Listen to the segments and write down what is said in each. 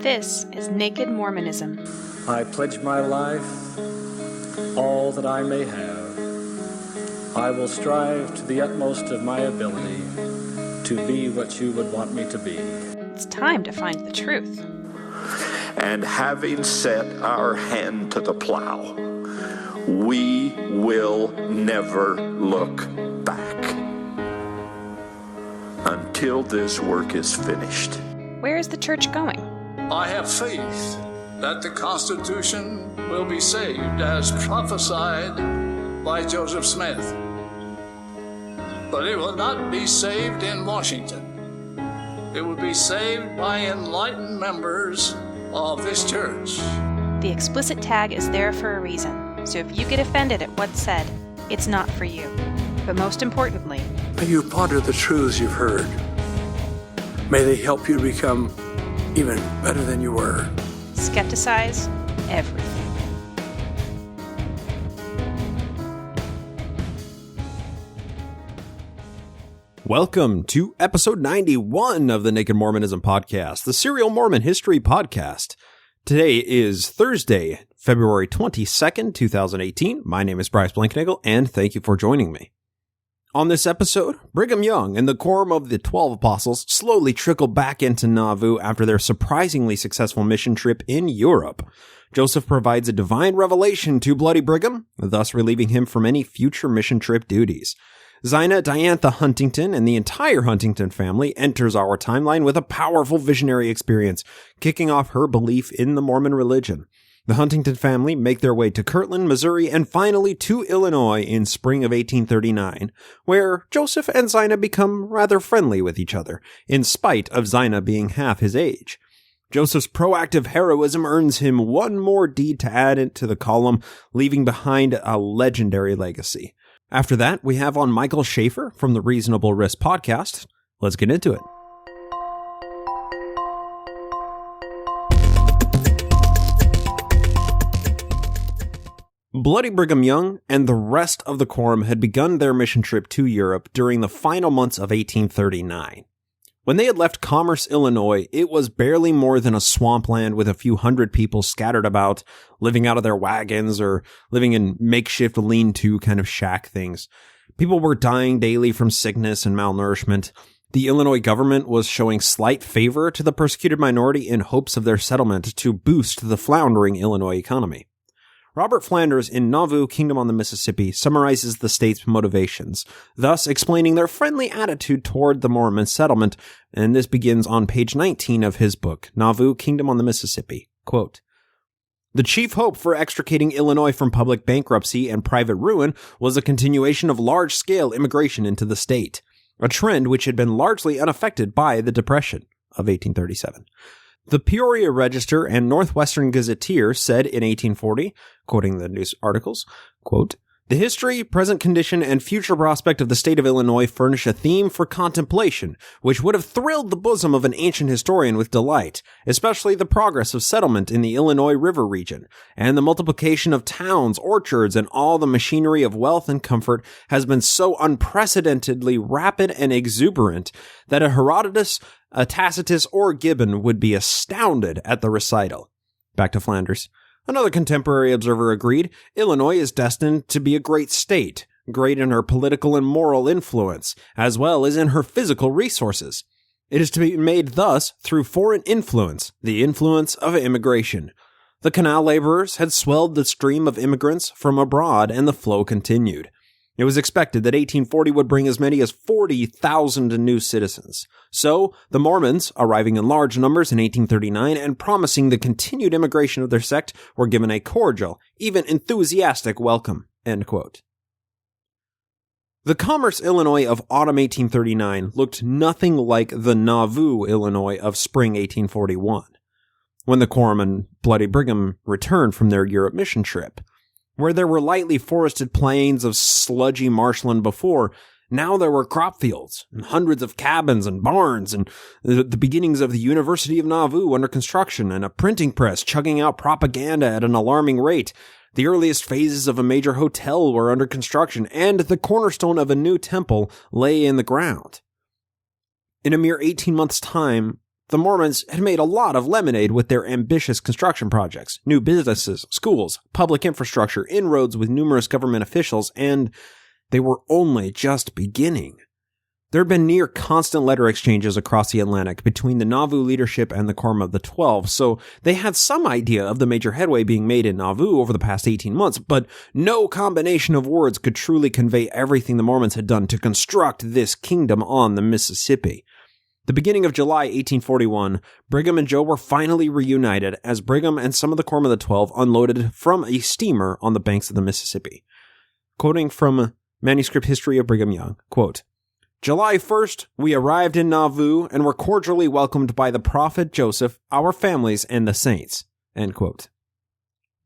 This is Naked Mormonism. I pledge my life, all that I may have. I will strive to the utmost of my ability to be what you would want me to be. It's time to find the truth. And having set our hand to the plow, we will never look back until this work is finished. Where is the church going? I have faith that the Constitution will be saved as prophesied by Joseph Smith. But it will not be saved in Washington. It will be saved by enlightened members of this church. The explicit tag is there for a reason, so if you get offended at what's said, it's not for you. But most importantly, may you ponder the truths you've heard. May they help you become even better than you were. skepticize everything. Welcome to episode 91 of the Naked Mormonism podcast, the Serial Mormon History podcast. Today is Thursday, February 22nd, 2018. My name is Bryce Blankenagel, and thank you for joining me. On this episode, Brigham Young and the Quorum of the 12 Apostles slowly trickle back into Nauvoo after their surprisingly successful mission trip in Europe. Joseph provides a divine revelation to Bloody Brigham, thus relieving him from any future mission trip duties. Zina Diantha Huntington and the entire Huntington family enters our timeline with a powerful visionary experience, kicking off her belief in the Mormon religion. The Huntington family make their way to Kirtland, Missouri, and finally to Illinois in spring of 1839, where Joseph and Zina become rather friendly with each other, in spite of Zina being half his age. Joseph's proactive heroism earns him one more deed to add to the column, leaving behind a legendary legacy. After that, we have on Michael Schaffer from the Reasonable Risk podcast. Let's get into it. Bloody Brigham Young and the rest of the Quorum had begun their mission trip to Europe during the final months of 1839. When they had left Commerce, Illinois, it was barely more than a swampland with a few hundred people scattered about, living out of their wagons or living in makeshift lean-to kind of shack things. People were dying daily from sickness and malnourishment. The Illinois government was showing slight favor to the persecuted minority in hopes of their settlement to boost the floundering Illinois economy. Robert Flanders in Nauvoo, Kingdom on the Mississippi, summarizes the state's motivations, thus explaining their friendly attitude toward the Mormon settlement, and this begins on page 19 of his book, Nauvoo, Kingdom on the Mississippi. Quote, "The chief hope for extricating Illinois from public bankruptcy and private ruin was a continuation of large-scale immigration into the state, a trend which had been largely unaffected by the Depression of 1837. The Peoria Register and Northwestern Gazetteer said in 1840, quoting the news articles, quote, "The history, present condition, and future prospect of the state of Illinois furnish a theme for contemplation, which would have thrilled the bosom of an ancient historian with delight, especially the progress of settlement in the Illinois River region, and the multiplication of towns, orchards, and all the machinery of wealth and comfort has been so unprecedentedly rapid and exuberant that a Herodotus, a Tacitus, or Gibbon would be astounded at the recital." Back to Flanders. Another contemporary observer agreed, "Illinois is destined to be a great state, great in her political and moral influence, as well as in her physical resources. It is to be made thus through foreign influence, the influence of immigration. The canal laborers had swelled the stream of immigrants from abroad, and the flow continued. It was expected that 1840 would bring as many as 40,000 new citizens. So, the Mormons, arriving in large numbers in 1839 and promising the continued immigration of their sect, were given a cordial, even enthusiastic welcome." End quote. The Commerce, Illinois of autumn 1839 looked nothing like the Nauvoo, Illinois of spring 1841, when the Quorum and Bloody Brigham returned from their Europe mission trip. Where there were lightly forested plains of sludgy marshland before, now there were crop fields, and hundreds of cabins and barns, and the beginnings of the University of Nauvoo under construction, and a printing press chugging out propaganda at an alarming rate. The earliest phases of a major hotel were under construction, and the cornerstone of a new temple lay in the ground. In a mere 18 months' time, The Mormons had made a lot of lemonade with their ambitious construction projects, new businesses, schools, public infrastructure, inroads with numerous government officials, and they were only just beginning. There had been near constant letter exchanges across the Atlantic between the Nauvoo leadership and the Quorum of the 12, so they had some idea of the major headway being made in Nauvoo over the past 18 months, but no combination of words could truly convey everything the Mormons had done to construct this kingdom on the Mississippi. The beginning of July 1841, Brigham and Joe were finally reunited as Brigham and some of the Quorum of the 12 unloaded from a steamer on the banks of the Mississippi. Quoting from Manuscript History of Brigham Young, quote, "July 1st, we arrived in Nauvoo and were cordially welcomed by the prophet Joseph, our families, and the saints." End quote.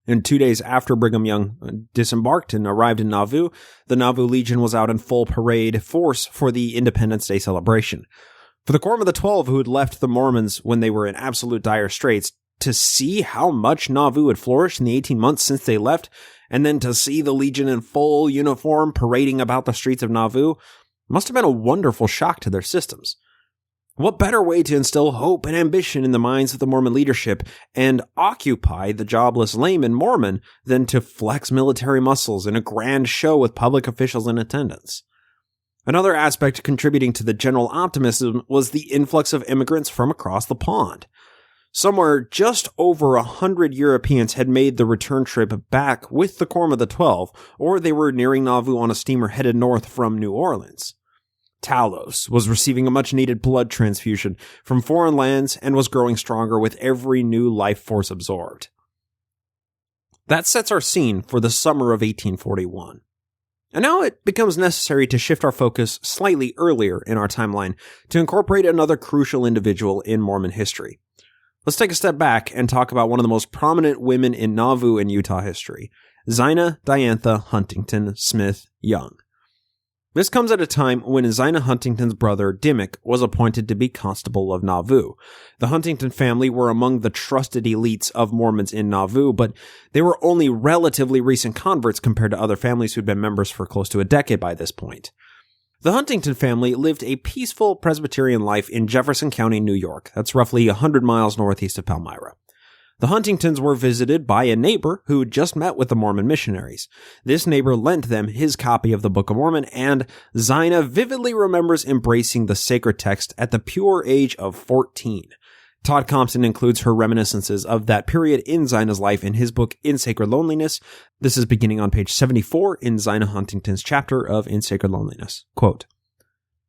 And 2 days after Brigham Young disembarked and arrived in Nauvoo, the Nauvoo Legion was out in full parade force for the Independence Day celebration. For the Quorum of the 12, who had left the Mormons when they were in absolute dire straits, to see how much Nauvoo had flourished in the 18 months since they left, and then to see the Legion in full uniform parading about the streets of Nauvoo, must have been a wonderful shock to their systems. What better way to instill hope and ambition in the minds of the Mormon leadership and occupy the jobless layman Mormon than to flex military muscles in a grand show with public officials in attendance? Another aspect contributing to the general optimism was the influx of immigrants from across the pond. Somewhere just over 100 Europeans had made the return trip back with the Quorum of the 12, or they were nearing Nauvoo on a steamer headed north from New Orleans. Talos was receiving a much-needed blood transfusion from foreign lands and was growing stronger with every new life force absorbed. That sets our scene for the summer of 1841. And now it becomes necessary to shift our focus slightly earlier in our timeline to incorporate another crucial individual in Mormon history. Let's take a step back and talk about one of the most prominent women in Nauvoo and Utah history, Zina Diantha Huntington Smith Young. This comes at a time when Zina Huntington's brother, Dimmick, was appointed to be Constable of Nauvoo. The Huntington family were among the trusted elites of Mormons in Nauvoo, but they were only relatively recent converts compared to other families who'd been members for close to a decade by this point. The Huntington family lived a peaceful Presbyterian life in Jefferson County, New York. That's roughly 100 miles northeast of Palmyra. The Huntingtons were visited by a neighbor who had just met with the Mormon missionaries. This neighbor lent them his copy of the Book of Mormon, and Zina vividly remembers embracing the sacred text at the pure age of 14. Todd Compton includes her reminiscences of that period in Zina's life in his book, In Sacred Loneliness. This is beginning on page 74 in Zina Huntington's chapter of In Sacred Loneliness. Quote,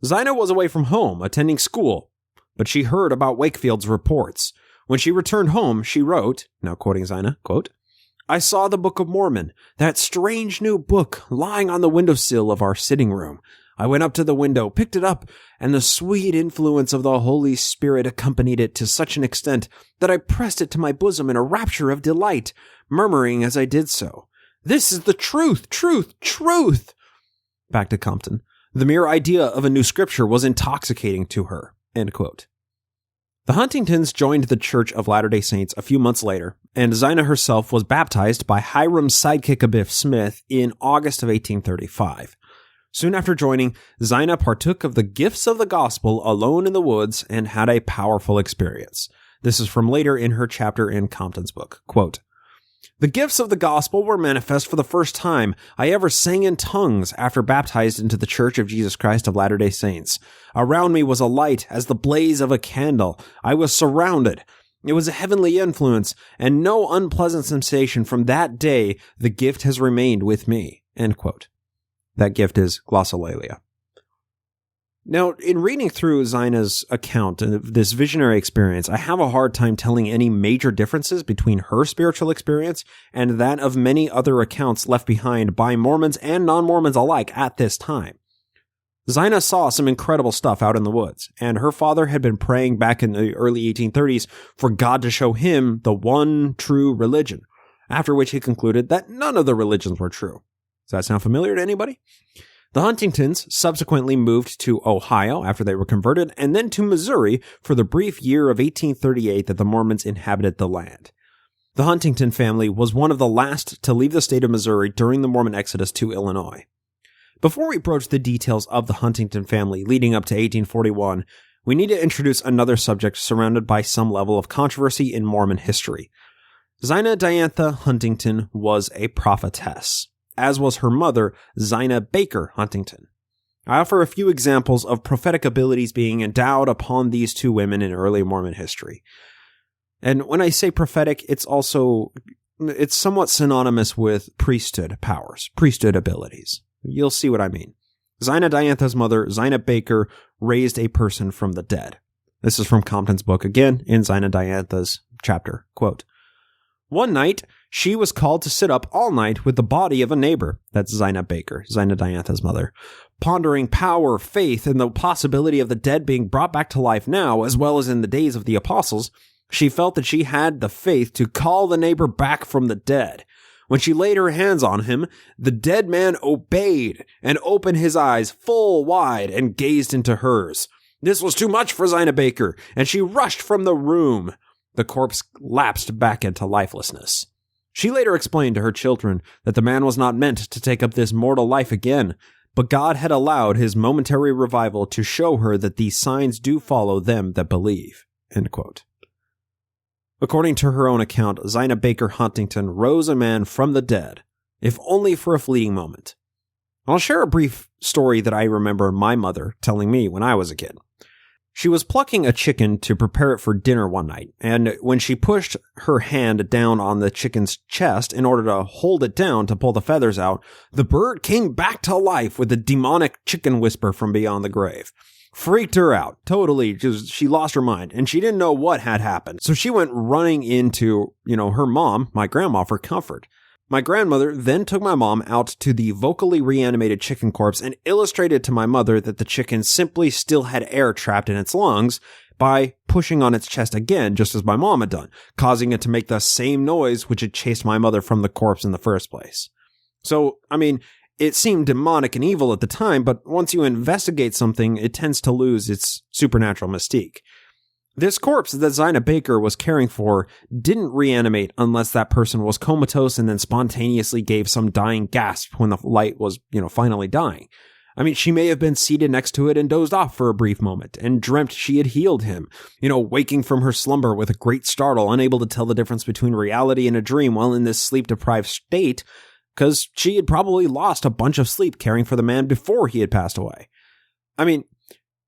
"Zina was away from home, attending school, but she heard about Wakefield's reports. When she returned home, she wrote," now quoting Zina, quote, "I saw the Book of Mormon, that strange new book, lying on the windowsill of our sitting room. I went up to the window, picked it up, and the sweet influence of the Holy Spirit accompanied it to such an extent that I pressed it to my bosom in a rapture of delight, murmuring as I did so, 'This is the truth, truth, truth!'" Back to Compton. "The mere idea of a new scripture was intoxicating to her." End quote. The Huntingtons joined the Church of Latter-day Saints a few months later, and Zina herself was baptized by Hiram's sidekick Abiff Smith in August of 1835. Soon after joining, Zina partook of the gifts of the gospel alone in the woods and had a powerful experience. This is from later in her chapter in Compton's book. Quote, "The gifts of the gospel were manifest for the first time I ever sang in tongues after baptized into the Church of Jesus Christ of Latter-day Saints. Around me was a light as the blaze of a candle. I was surrounded. It was a heavenly influence, and no unpleasant sensation from that day the gift has remained with me." End quote. That gift is glossolalia. Now, in reading through Zina's account of this visionary experience, I have a hard time telling any major differences between her spiritual experience and that of many other accounts left behind by Mormons and non-Mormons alike at this time. Zina saw some incredible stuff out in the woods, and her father had been praying back in the early 1830s for God to show him the one true religion, after which he concluded that none of the religions were true. Does that sound familiar to anybody? The Huntingtons subsequently moved to Ohio after they were converted, and then to Missouri for the brief year of 1838 that the Mormons inhabited the land. The Huntington family was one of the last to leave the state of Missouri during the Mormon exodus to Illinois. Before we broach the details of the Huntington family leading up to 1841, we need to introduce another subject surrounded by some level of controversy in Mormon history. Zina Diantha Huntington was a prophetess, as was her mother, Zina Baker Huntington. I offer a few examples of prophetic abilities being endowed upon these two women in early Mormon history. And when I say prophetic, it's somewhat synonymous with priesthood powers, priesthood abilities. You'll see what I mean. Zina Diantha's mother, Zina Baker, raised a person from the dead. This is from Compton's book, again, in Zina Diantha's chapter. Quote, "One night, she was called to sit up all night with the body of a neighbor," that's Zina Baker, Zina Diantha's mother, "pondering power, faith, and the possibility of the dead being brought back to life now, as well as in the days of the apostles. She felt that she had the faith to call the neighbor back from the dead. When she laid her hands on him, the dead man obeyed and opened his eyes full wide and gazed into hers. This was too much for Zina Baker, and she rushed from the room. The corpse lapsed back into lifelessness. She later explained to her children that the man was not meant to take up this mortal life again, but God had allowed his momentary revival to show her that these signs do follow them that believe." End quote. According to her own account, Zina Baker Huntington rose a man from the dead, if only for a fleeting moment. I'll share a brief story that I remember my mother telling me when I was a kid. She was plucking a chicken to prepare it for dinner one night, and when she pushed her hand down on the chicken's chest in order to hold it down to pull the feathers out, the bird came back to life with a demonic chicken whisper from beyond the grave. Freaked her out, totally, she lost her mind, and she didn't know what had happened. So she went running into, her mom, my grandma, for comfort. My grandmother then took my mom out to the vocally reanimated chicken corpse and illustrated to my mother that the chicken simply still had air trapped in its lungs by pushing on its chest again, just as my mom had done, causing it to make the same noise which had chased my mother from the corpse in the first place. So, it seemed demonic and evil at the time, but once you investigate something, it tends to lose its supernatural mystique. This corpse that Zina Baker was caring for didn't reanimate unless that person was comatose and then spontaneously gave some dying gasp when the light was, finally dying. She may have been seated next to it and dozed off for a brief moment and dreamt she had healed him, waking from her slumber with a great startle, unable to tell the difference between reality and a dream while in this sleep-deprived state, because she had probably lost a bunch of sleep caring for the man before he had passed away.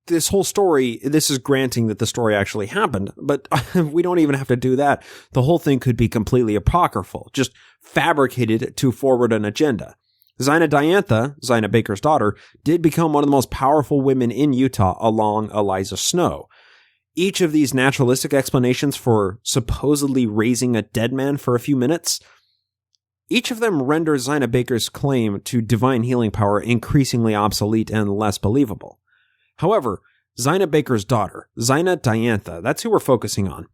This whole story, this is granting that the story actually happened, but we don't even have to do that. The whole thing could be completely apocryphal, just fabricated to forward an agenda. Zina Diantha, Zina Baker's daughter, did become one of the most powerful women in Utah along Eliza Snow. Each of these naturalistic explanations for supposedly raising a dead man for a few minutes, each of them renders Zina Baker's claim to divine healing power increasingly obsolete and less believable. However, Zina Baker's daughter, Zina Diantha, that's who we're focusing on,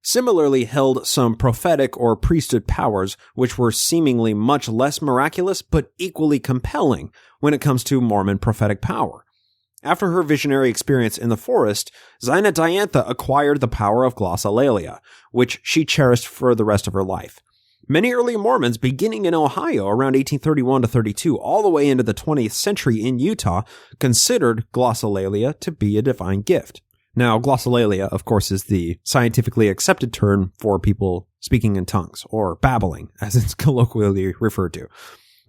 similarly held some prophetic or priesthood powers which were seemingly much less miraculous but equally compelling when it comes to Mormon prophetic power. After her visionary experience in the forest, Zina Diantha acquired the power of glossolalia, which she cherished for the rest of her life. Many early Mormons, beginning in Ohio around 1831 to 32, all the way into the 20th century in Utah, considered glossolalia to be a divine gift. Now, glossolalia, of course, is the scientifically accepted term for people speaking in tongues, or babbling, as it's colloquially referred to.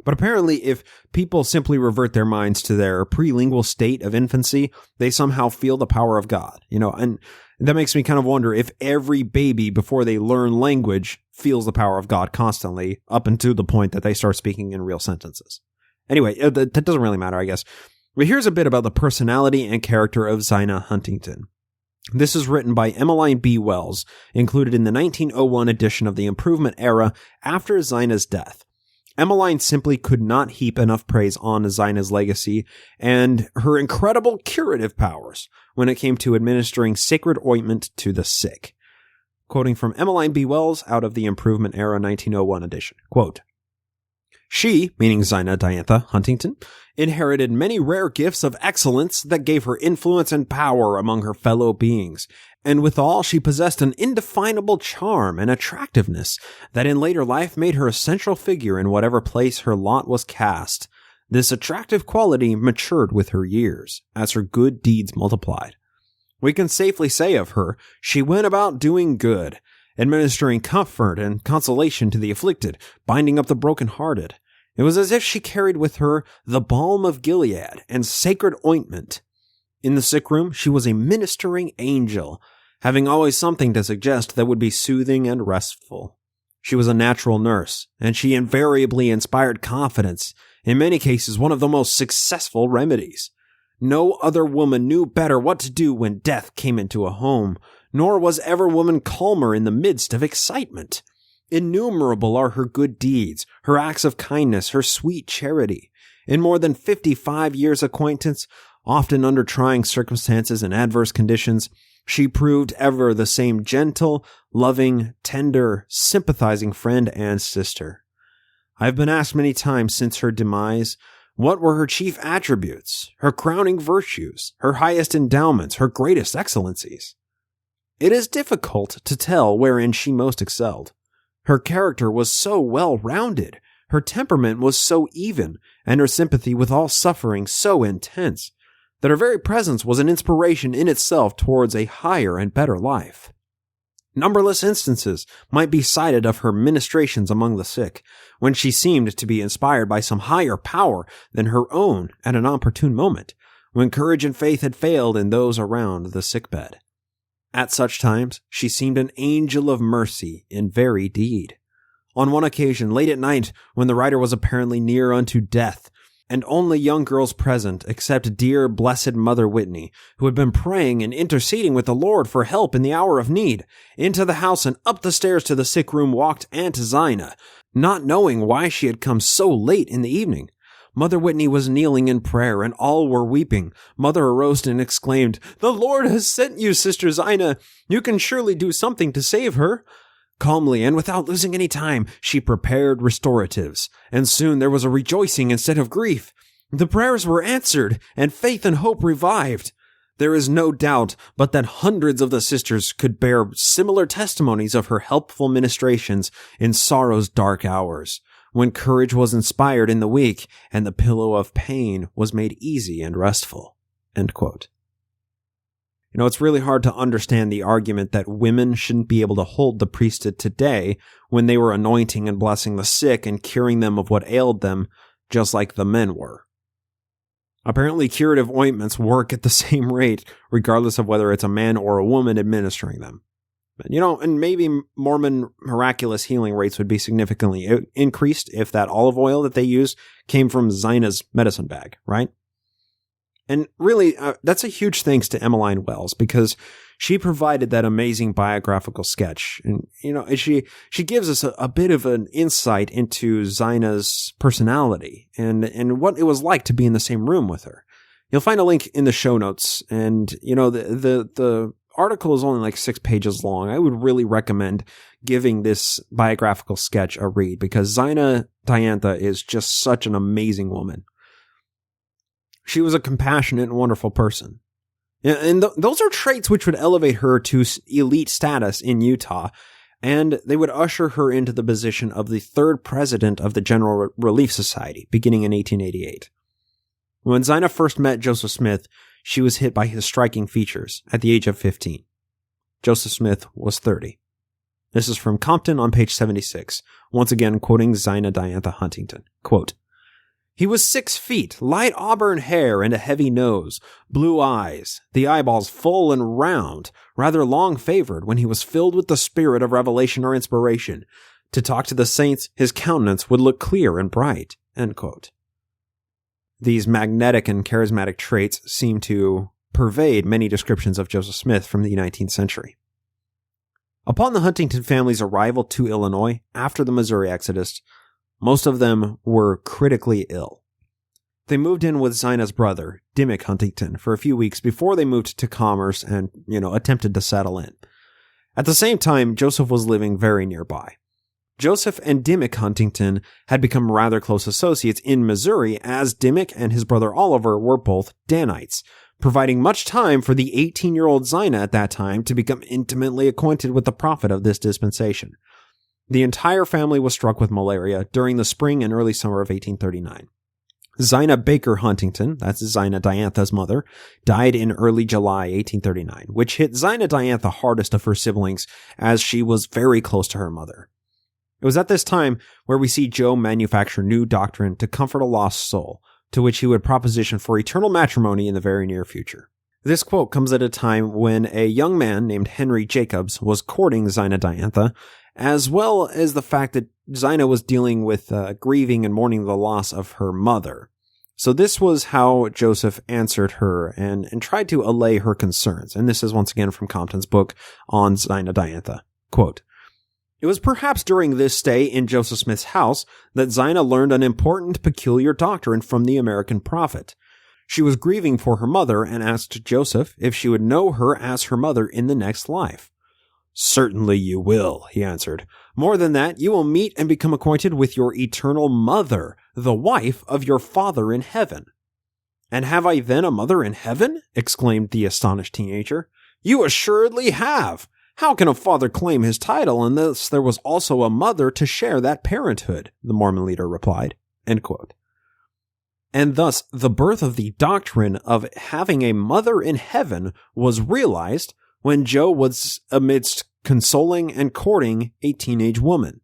But apparently, if people simply revert their minds to their prelingual state of infancy, they somehow feel the power of God, and that makes me kind of wonder if every baby before they learn language feels the power of God constantly up until the point that they start speaking in real sentences. Anyway, that doesn't really matter, I guess. But here's a bit about the personality and character of Zina Huntington. This is written by Emmeline B. Wells, included in the 1901 edition of the Improvement Era after Zina's death. Emmeline simply could not heap enough praise on Zina's legacy and her incredible curative powers when it came to administering sacred ointment to the sick. Quoting from Emmeline B. Wells out of the Improvement Era 1901 edition, quote, "She, meaning Zina Diantha Huntington, inherited many rare gifts of excellence that gave her influence and power among her fellow beings, and withal she possessed an indefinable charm and attractiveness that in later life made her a central figure in whatever place her lot was cast. This attractive quality matured with her years, as her good deeds multiplied. We can safely say of her, she went about doing good, administering comfort and consolation to the afflicted, binding up the brokenhearted. It was as if she carried with her the balm of Gilead and sacred ointment. In the sick room, she was a ministering angel, having always something to suggest that would be soothing and restful. She was a natural nurse, and she invariably inspired confidence, in many cases one of the most successful remedies. No other woman knew better what to do when death came into a home, nor was ever woman calmer in the midst of excitement. Innumerable are her good deeds, her acts of kindness, her sweet charity. In more than 55 years' acquaintance, often under trying circumstances and adverse conditions, she proved ever the same gentle, loving, tender, sympathizing friend and sister. I have been asked many times since her demise, what were her chief attributes, her crowning virtues, her highest endowments, her greatest excellencies? It is difficult to tell wherein she most excelled. Her character was so well-rounded, her temperament was so even, and her sympathy with all suffering so intense, that her very presence was an inspiration in itself towards a higher and better life. Numberless instances might be cited of her ministrations among the sick, when she seemed to be inspired by some higher power than her own at an opportune moment, when courage and faith had failed in those around the sickbed. At such times, she seemed an angel of mercy in very deed. On one occasion, late at night, when the writer was apparently near unto death, and only young girls present, except dear, blessed Mother Whitney, who had been praying and interceding with the Lord for help in the hour of need, into the house and up the stairs to the sick room walked Aunt Zina, not knowing why she had come so late in the evening. Mother Whitney was kneeling in prayer, and all were weeping. Mother arose and exclaimed, "The Lord has sent you, Sister Zina. You can surely do something to save her." Calmly and without losing any time, she prepared restoratives, and soon there was a rejoicing instead of grief. The prayers were answered, and faith and hope revived. There is no doubt but that hundreds of the sisters could bear similar testimonies of her helpful ministrations in sorrow's dark hours, when courage was inspired in the weak, and the pillow of pain was made easy and restful. End quote. It's really hard to understand the argument that women shouldn't be able to hold the priesthood today when they were anointing and blessing the sick and curing them of what ailed them, just like the men were. Apparently, curative ointments work at the same rate, regardless of whether it's a man or a woman administering them. And maybe Mormon miraculous healing rates would be significantly increased if that olive oil that they use came from Zina's medicine bag, right? And really, that's a huge thanks to Emmeline Wells, because she provided that amazing biographical sketch. And, she gives us a bit of an insight into Zina's personality and what it was like to be in the same room with her. You'll find a link in the show notes. And, the article is only like 6 pages long. I would really recommend giving this biographical sketch a read, because Zina Diantha is just such an amazing woman. She was a compassionate and wonderful person. And those are traits which would elevate her to elite status in Utah, and they would usher her into the position of the third president of the General Relief Society, beginning in 1888. When Zina first met Joseph Smith, she was hit by his striking features at the age of 15. Joseph Smith was 30. This is from Compton on page 76, once again quoting Zina Diantha Huntington. Quote, "He was 6 feet, light auburn hair and a heavy nose, blue eyes, the eyeballs full and round, rather long-favored when he was filled with the spirit of revelation or inspiration. To talk to the saints, his countenance would look clear and bright." End quote. These magnetic and charismatic traits seem to pervade many descriptions of Joseph Smith from the 19th century. Upon the Huntington family's arrival to Illinois after the Missouri Exodus, most of them were critically ill. They moved in with Zina's brother, Dimmick Huntington, for a few weeks before they moved to Commerce and, attempted to settle in. At the same time, Joseph was living very nearby. Joseph and Dimmick Huntington had become rather close associates in Missouri, as Dimmick and his brother Oliver were both Danites, providing much time for the 18-year-old Zina at that time to become intimately acquainted with the prophet of this dispensation. The entire family was struck with malaria during the spring and early summer of 1839. Zina Baker Huntington, that's Zina Diantha's mother, died in early July 1839, which hit Zina Diantha hardest of her siblings as she was very close to her mother. It was at this time where we see Joe manufacture new doctrine to comfort a lost soul, to which he would proposition for eternal matrimony in the very near future. This quote comes at a time when a young man named Henry Jacobs was courting Zina Diantha, as well as the fact that Zina was dealing with grieving and mourning the loss of her mother. So this was how Joseph answered her and tried to allay her concerns. And this is once again from Compton's book on Zina Diantha. Quote, "It was perhaps during this stay in Joseph Smith's house that Zina learned an important peculiar doctrine from the American prophet. She was grieving for her mother and asked Joseph if she would know her as her mother in the next life. 'Certainly you will,' he answered. 'More than that, you will meet and become acquainted with your eternal mother, the wife of your Father in heaven.' 'And have I then a mother in heaven?' exclaimed the astonished teenager. 'You assuredly have. How can a father claim his title unless there was also a mother to share that parenthood?' the Mormon leader replied." End quote. And thus, the birth of the doctrine of having a mother in heaven was realized when Joe was amidst consoling and courting a teenage woman.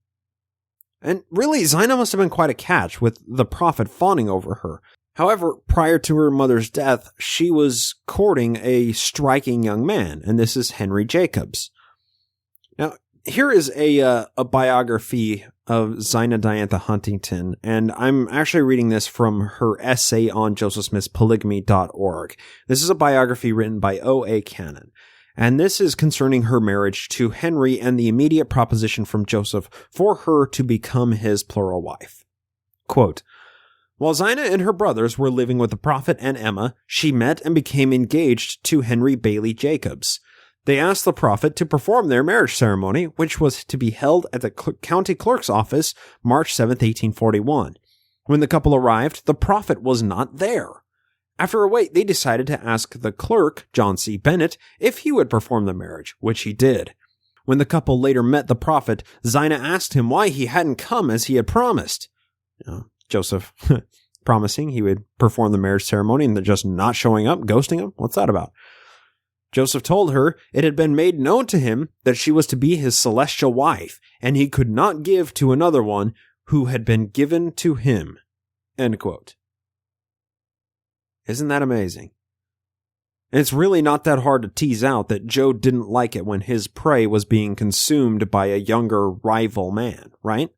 And really, Zina must have been quite a catch, with the prophet fawning over her. However, prior to her mother's death, she was courting a striking young man, and this is Henry Jacobs. Now, here is a biography of Zina Diantha Huntington, and I'm actually reading this from her essay on Joseph Smith's polygamy.org. This is a biography written by O.A. Cannon, and this is concerning her marriage to Henry and the immediate proposition from Joseph for her to become his plural wife. Quote, "While Zina and her brothers were living with the prophet and Emma, she met and became engaged to Henry Bailey Jacobs. They asked the prophet to perform their marriage ceremony, which was to be held at the county clerk's office March 7, 1841. When the couple arrived, the prophet was not there. After a wait, they decided to ask the clerk, John C. Bennett, if he would perform the marriage, which he did. When the couple later met the prophet, Zina asked him why he hadn't come as he had promised. Joseph promising he would perform the marriage ceremony and they're just not showing up, ghosting him? What's that about? Joseph told her it had been made known to him that she was to be his celestial wife, and he could not give to another one who had been given to him." End quote. Isn't that amazing? And it's really not that hard to tease out that Joe didn't like it when his prey was being consumed by a younger rival man, right?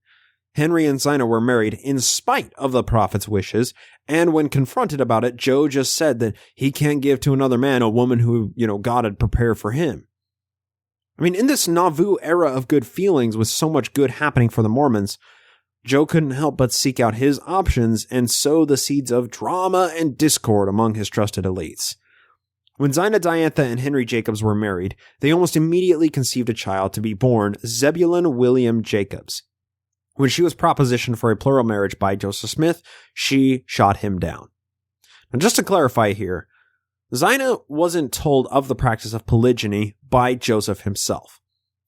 Henry and Zina were married in spite of the prophet's wishes, and when confronted about it, Joe just said that he can't give to another man a woman who, God had prepared for him. I mean, in this Nauvoo era of good feelings with so much good happening for the Mormons, Joe couldn't help but seek out his options and sow the seeds of drama and discord among his trusted elites. When Zina Diantha and Henry Jacobs were married, they almost immediately conceived a child to be born Zebulon William Jacobs. When she was propositioned for a plural marriage by Joseph Smith, she shot him down. Now, just to clarify here, Zina wasn't told of the practice of polygyny by Joseph himself.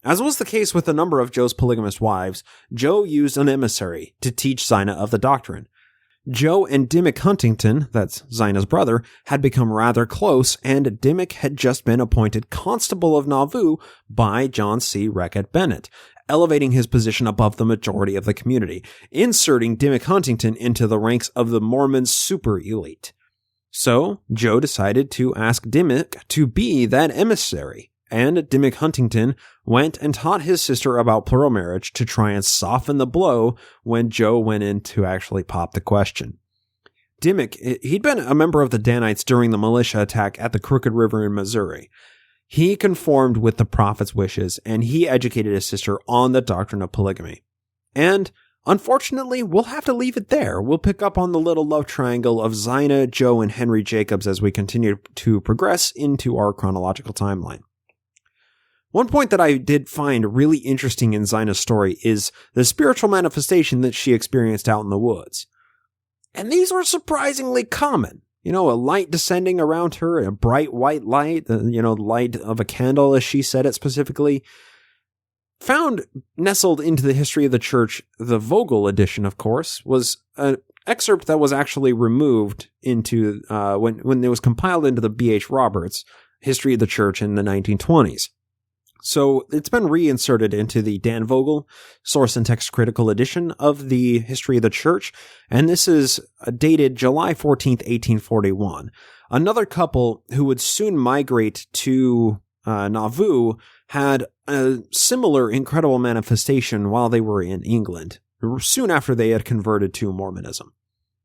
As was the case with a number of Joe's polygamous wives, Joe used an emissary to teach Zina of the doctrine. Joe and Dimmick Huntington, that's Zina's brother, had become rather close, and Dimmick had just been appointed Constable of Nauvoo by John C. Reckitt Bennett, elevating his position above the majority of the community, inserting Dimmick Huntington into the ranks of the Mormon super elite. So, Joe decided to ask Dimmick to be that emissary, and Dimmick Huntington went and taught his sister about plural marriage to try and soften the blow when Joe went in to actually pop the question. Dimmick, he'd been a member of the Danites during the militia attack at the Crooked River in Missouri. He conformed with the prophet's wishes, and he educated his sister on the doctrine of polygamy. And, unfortunately, we'll have to leave it there. We'll pick up on the little love triangle of Zina, Joe, and Henry Jacobs as we continue to progress into our chronological timeline. One point that I did find really interesting in Zina's story is the spiritual manifestation that she experienced out in the woods. And these were surprisingly common. A light descending around her, a bright white light, the light of a candle, as she said it specifically. Found nestled into the history of the church, the Vogel edition, of course, was a excerpt that was actually removed into when it was compiled into the B.H. Roberts History of the Church in the 1920s. So it's been reinserted into the Dan Vogel Source and Text Critical edition of the History of the Church, and this is dated July 14th, 1841. Another couple who would soon migrate to Nauvoo had a similar incredible manifestation while they were in England, soon after they had converted to Mormonism.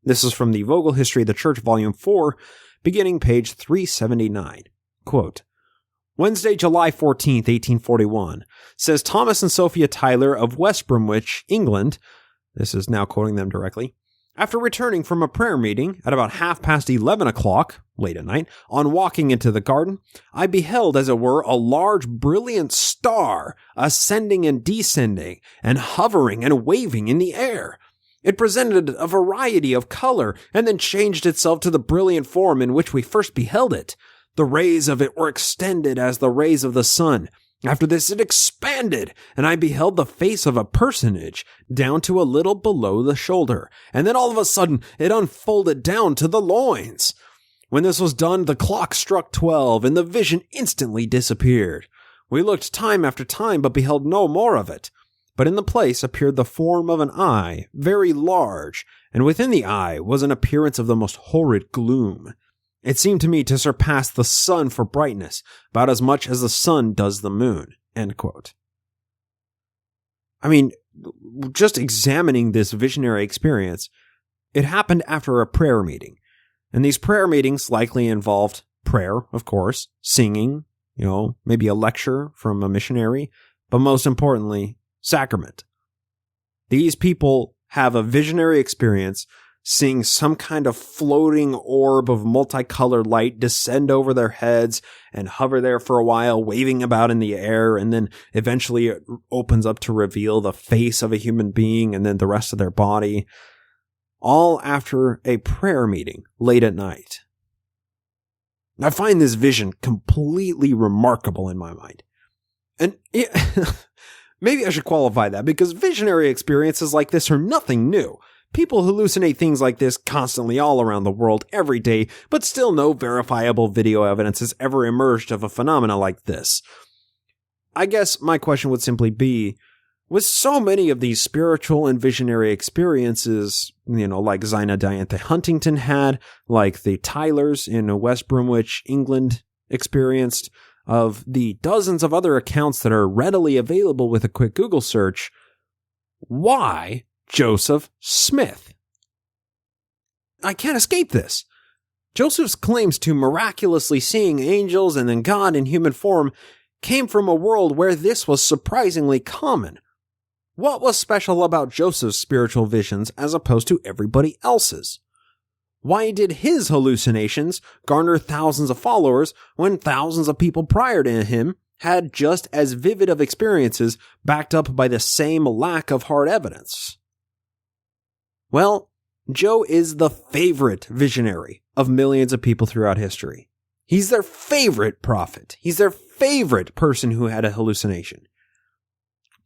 This is from the Vogel History of the Church, Volume 4, beginning page 379. Quote, Wednesday, July 14th, 1841, says Thomas and Sophia Tyler of West Bromwich, England, this is now quoting them directly, after returning from a prayer meeting at about 11:30, late at night, on walking into the garden, I beheld, as it were, a large brilliant star ascending and descending, and hovering and waving in the air. It presented a variety of color, and then changed itself to the brilliant form in which we first beheld it. The rays of it were extended as the rays of the sun. After this it expanded, and I beheld the face of a personage down to a little below the shoulder, and then all of a sudden it unfolded down to the loins. When this was done, the clock struck 12, and the vision instantly disappeared. We looked time after time, but beheld no more of it. But in the place appeared the form of an eye, very large, and within the eye was an appearance of the most horrid gloom. It seemed to me to surpass the sun for brightness, about as much as the sun does the moon. End quote. I mean, just examining this visionary experience, it happened after a prayer meeting. And these prayer meetings likely involved prayer, of course, singing, maybe a lecture from a missionary, but most importantly, sacrament. These people have a visionary experience, seeing some kind of floating orb of multicolored light descend over their heads and hover there for a while, waving about in the air, and then eventually it opens up to reveal the face of a human being and then the rest of their body, all after a prayer meeting late at night. I find this vision completely remarkable in my mind. And maybe I should qualify that, because visionary experiences like this are nothing new. People hallucinate things like this constantly all around the world every day, but still no verifiable video evidence has ever emerged of a phenomena like this. I guess my question would simply be, with so many of these spiritual and visionary experiences, like Zina Diantha Huntington had, like the Tylers in West Bromwich, England experienced, of the dozens of other accounts that are readily available with a quick Google search, why Joseph Smith? I can't escape this. Joseph's claims to miraculously seeing angels and then God in human form came from a world where this was surprisingly common. What was special about Joseph's spiritual visions as opposed to everybody else's? Why did his hallucinations garner thousands of followers when thousands of people prior to him had just as vivid of experiences backed up by the same lack of hard evidence? Well, Joe is the favorite visionary of millions of people throughout history. He's their favorite prophet. He's their favorite person who had a hallucination.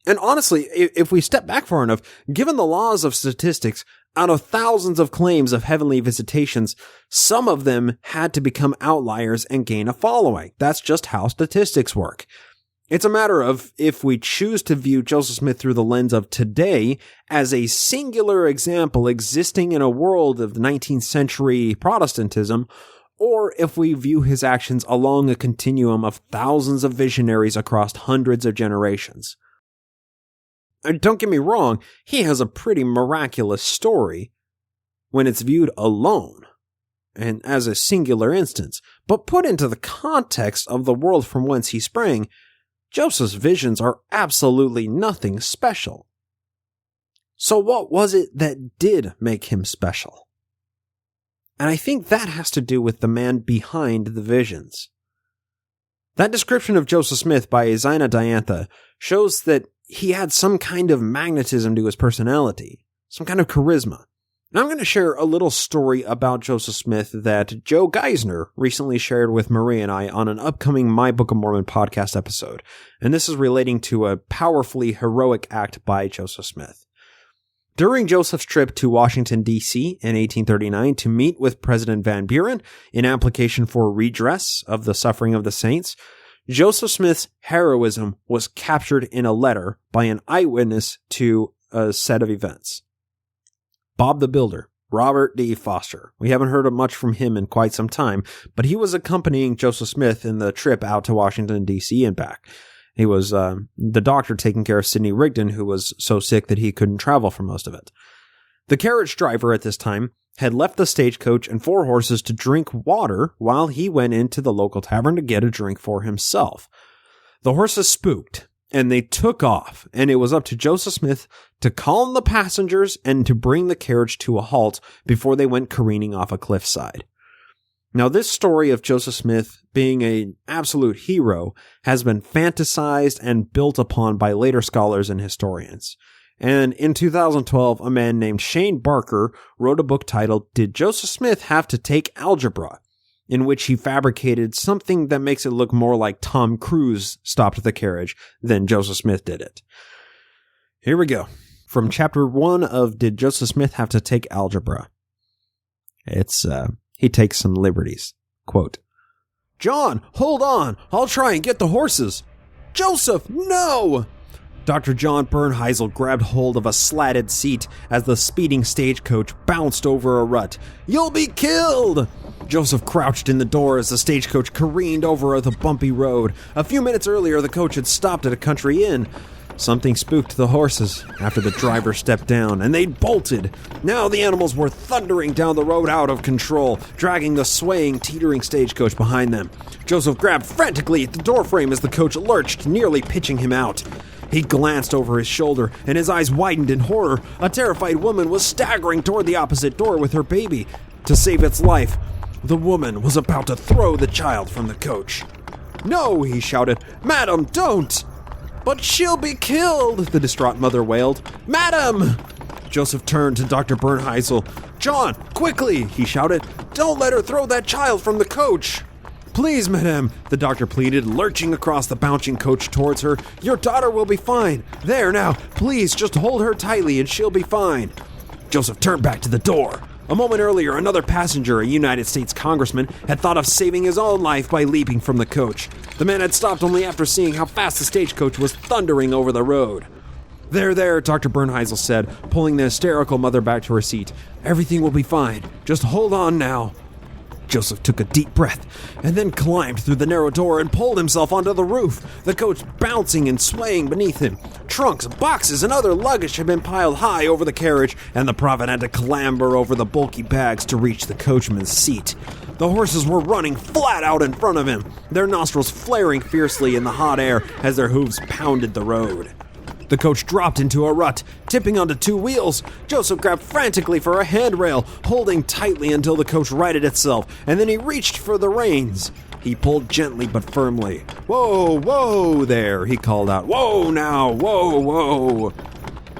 And honestly, if we step back far enough, given the laws of statistics, out of thousands of claims of heavenly visitations, some of them had to become outliers and gain a following. That's just how statistics work. It's a matter of if we choose to view Joseph Smith through the lens of today as a singular example existing in a world of the 19th century Protestantism, or if we view his actions along a continuum of thousands of visionaries across hundreds of generations. And don't get me wrong, he has a pretty miraculous story when it's viewed alone and as a singular instance, but put into the context of the world from whence he sprang, Joseph's visions are absolutely nothing special. So what was it that did make him special? And I think that has to do with the man behind the visions. That description of Joseph Smith by Zina Diantha shows that he had some kind of magnetism to his personality, some kind of charisma. Now I'm going to share a little story about Joseph Smith that Joe Geisner recently shared with Marie and I on an upcoming My Book of Mormon podcast episode, and this is relating to a powerfully heroic act by Joseph Smith. During Joseph's trip to Washington, D.C. in 1839 to meet with President Van Buren in application for redress of the suffering of the saints, Joseph Smith's heroism was captured in a letter by an eyewitness to a set of events. Bob the Builder, Robert D. Foster. We haven't heard much from him in quite some time, but he was accompanying Joseph Smith in the trip out to Washington, D.C. and back. He was the doctor taking care of Sidney Rigdon, who was so sick that he couldn't travel for most of it. The carriage driver at this time had left the stagecoach and 4 horses to drink water while he went into the local tavern to get a drink for himself. The horses spooked, and they took off, and it was up to Joseph Smith to calm the passengers and to bring the carriage to a halt before they went careening off a cliffside. Now, this story of Joseph Smith being an absolute hero has been fantasized and built upon by later scholars and historians. And in 2012, a man named Shane Barker wrote a book titled, Did Joseph Smith Have to Take Algebra?, in which he fabricated something that makes it look more like Tom Cruise stopped the carriage than Joseph Smith did it. Here we go. From chapter 1 of Did Joseph Smith Have to Take Algebra? He takes some liberties. Quote, John, hold on. I'll try and get the horses. Joseph, no! Dr. John Bernheisel grabbed hold of a slatted seat as the speeding stagecoach bounced over a rut. You'll be killed! Joseph crouched in the door as the stagecoach careened over the bumpy road. A few minutes earlier, the coach had stopped at a country inn. Something spooked the horses after the driver stepped down, and they'd bolted. Now the animals were thundering down the road out of control, dragging the swaying, teetering stagecoach behind them. Joseph grabbed frantically at the doorframe as the coach lurched, nearly pitching him out. He glanced over his shoulder, and his eyes widened in horror. A terrified woman was staggering toward the opposite door with her baby. To save its life, the woman was about to throw the child from the coach. No, he shouted. Madam, don't! But she'll be killed, the distraught mother wailed. Madam! Joseph turned to Dr. Bernheisel. John, quickly, he shouted. Don't let her throw that child from the coach. Please, madame, the doctor pleaded, lurching across the bouncing coach towards her. Your daughter will be fine. There, now, please, just hold her tightly and she'll be fine. Joseph turned back to the door. A moment earlier, another passenger, a United States congressman, had thought of saving his own life by leaping from the coach. The man had stopped only after seeing how fast the stagecoach was thundering over the road. There, Dr. Bernheisel said, pulling the hysterical mother back to her seat. Everything will be fine. Just hold on now. Joseph took a deep breath and then climbed through the narrow door and pulled himself onto the roof, the coach bouncing and swaying beneath him. Trunks, boxes, and other luggage had been piled high over the carriage, and the prophet had to clamber over the bulky bags to reach the coachman's seat. The horses were running flat out in front of him, their nostrils flaring fiercely in the hot air as their hooves pounded the road. The coach dropped into a rut, tipping onto 2 wheels. Joseph grabbed frantically for a handrail, holding tightly until the coach righted itself, and then he reached for the reins. He pulled gently but firmly. Whoa there, he called out. Whoa now, whoa.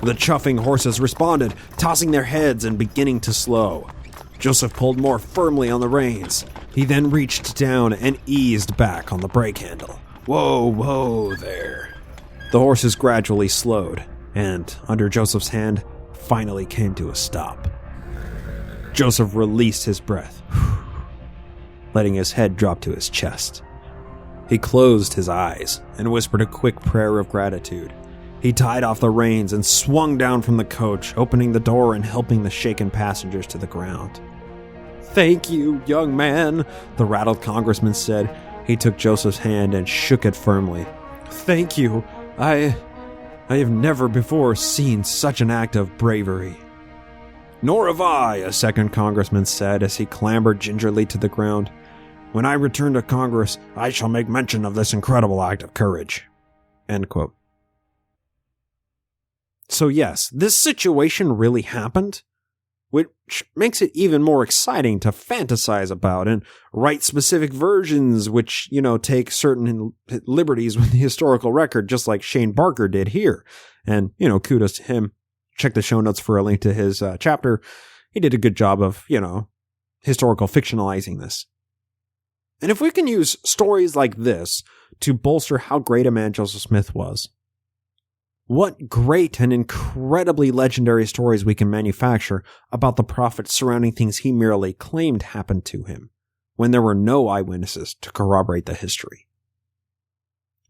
The chuffing horses responded, tossing their heads and beginning to slow. Joseph pulled more firmly on the reins. He then reached down and eased back on the brake handle. Whoa there. The horses gradually slowed, and, under Joseph's hand, finally came to a stop. Joseph released his breath, letting his head drop to his chest. He closed his eyes and whispered a quick prayer of gratitude. He tied off the reins and swung down from the coach, opening the door and helping the shaken passengers to the ground. Thank you, young man, the rattled congressman said. He took Joseph's hand and shook it firmly. Thank you. I have never before seen such an act of bravery. Nor have I, a second congressman said as he clambered gingerly to the ground. When I return to Congress, I shall make mention of this incredible act of courage. End quote. So yes, this situation really happened, which makes it even more exciting to fantasize about and write specific versions which, take certain liberties with the historical record, just like Shane Barker did here. And, kudos to him. Check the show notes for a link to his chapter. He did a good job of, historical fictionalizing this. And if we can use stories like this to bolster how great a man Joseph Smith was, What great and incredibly legendary stories we can manufacture about the prophet surrounding things he merely claimed happened to him, when there were no eyewitnesses to corroborate the history.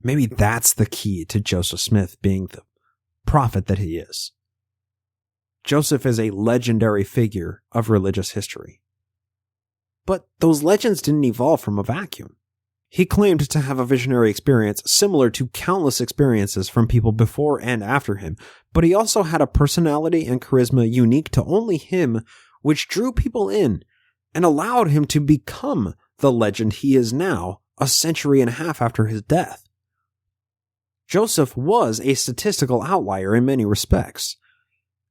Maybe that's the key to Joseph Smith being the prophet that he is. Joseph is a legendary figure of religious history. But those legends didn't evolve from a vacuum. He claimed to have a visionary experience similar to countless experiences from people before and after him, but he also had a personality and charisma unique to only him, which drew people in and allowed him to become the legend he is now, a century and a half after his death. Joseph was a statistical outlier in many respects.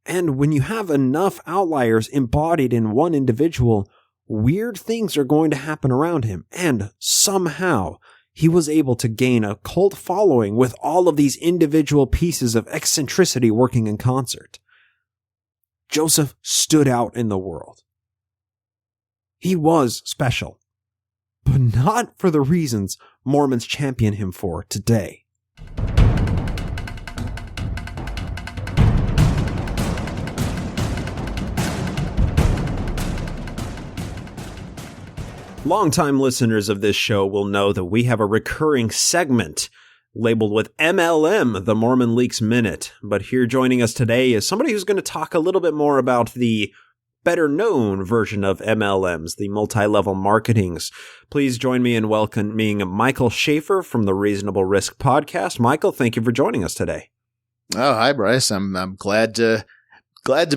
And when you have enough outliers embodied in one individual, weird things are going to happen around him, and somehow he was able to gain a cult following with all of these individual pieces of eccentricity working in concert. Joseph stood out in the world. He was special, but not for the reasons Mormons champion him for today. Longtime listeners of this show will know that we have a recurring segment labeled with MLM, the Mormon Leaks Minute. But here joining us today is somebody who's going to talk a little bit more about the better known version of MLMs, the multi-level marketings. Please join me in welcoming Michael Schaffer from the Reasonable Risk podcast. Michael, thank you for joining us today. Oh, hi, Bryce. I'm glad to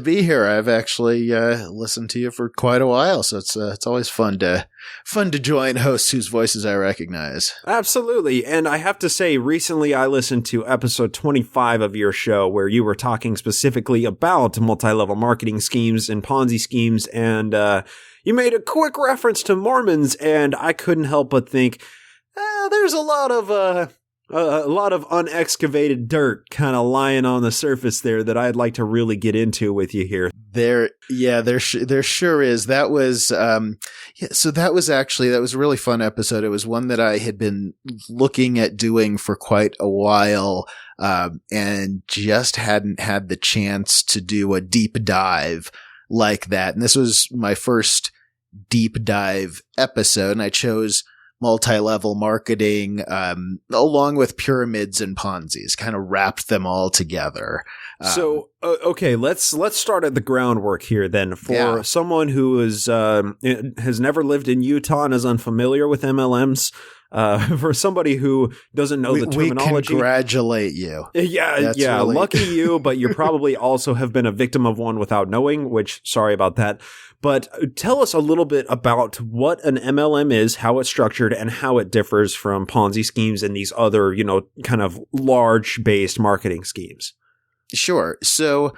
be here. I've actually listened to you for quite a while, so it's always fun to join hosts whose voices I recognize. Absolutely. And I have to say, recently I listened to episode 25 of your show where you were talking specifically about multi-level marketing schemes and Ponzi schemes, and you made a quick reference to Mormons, and I couldn't help but think, there's a lot of unexcavated dirt kind of lying on the surface there that I'd like to really get into with you here. There sure is. That was, so that was a really fun episode. It was one that I had been looking at doing for quite a while, and just hadn't had the chance to do a deep dive like that. And this was my first deep dive episode, and I chose multi-level marketing, along with pyramids and Ponzi's, kind of wrapped them all together. So, okay, let's start at the groundwork here then. For someone who has never lived in Utah and is unfamiliar with MLMs, for somebody who doesn't know the terminology. We congratulate you. Yeah, really lucky you, but you probably also have been a victim of one without knowing, which, sorry about that. But tell us a little bit about what an MLM is, how it's structured, and how it differs from Ponzi schemes and these other, kind of large-based marketing schemes. Sure. So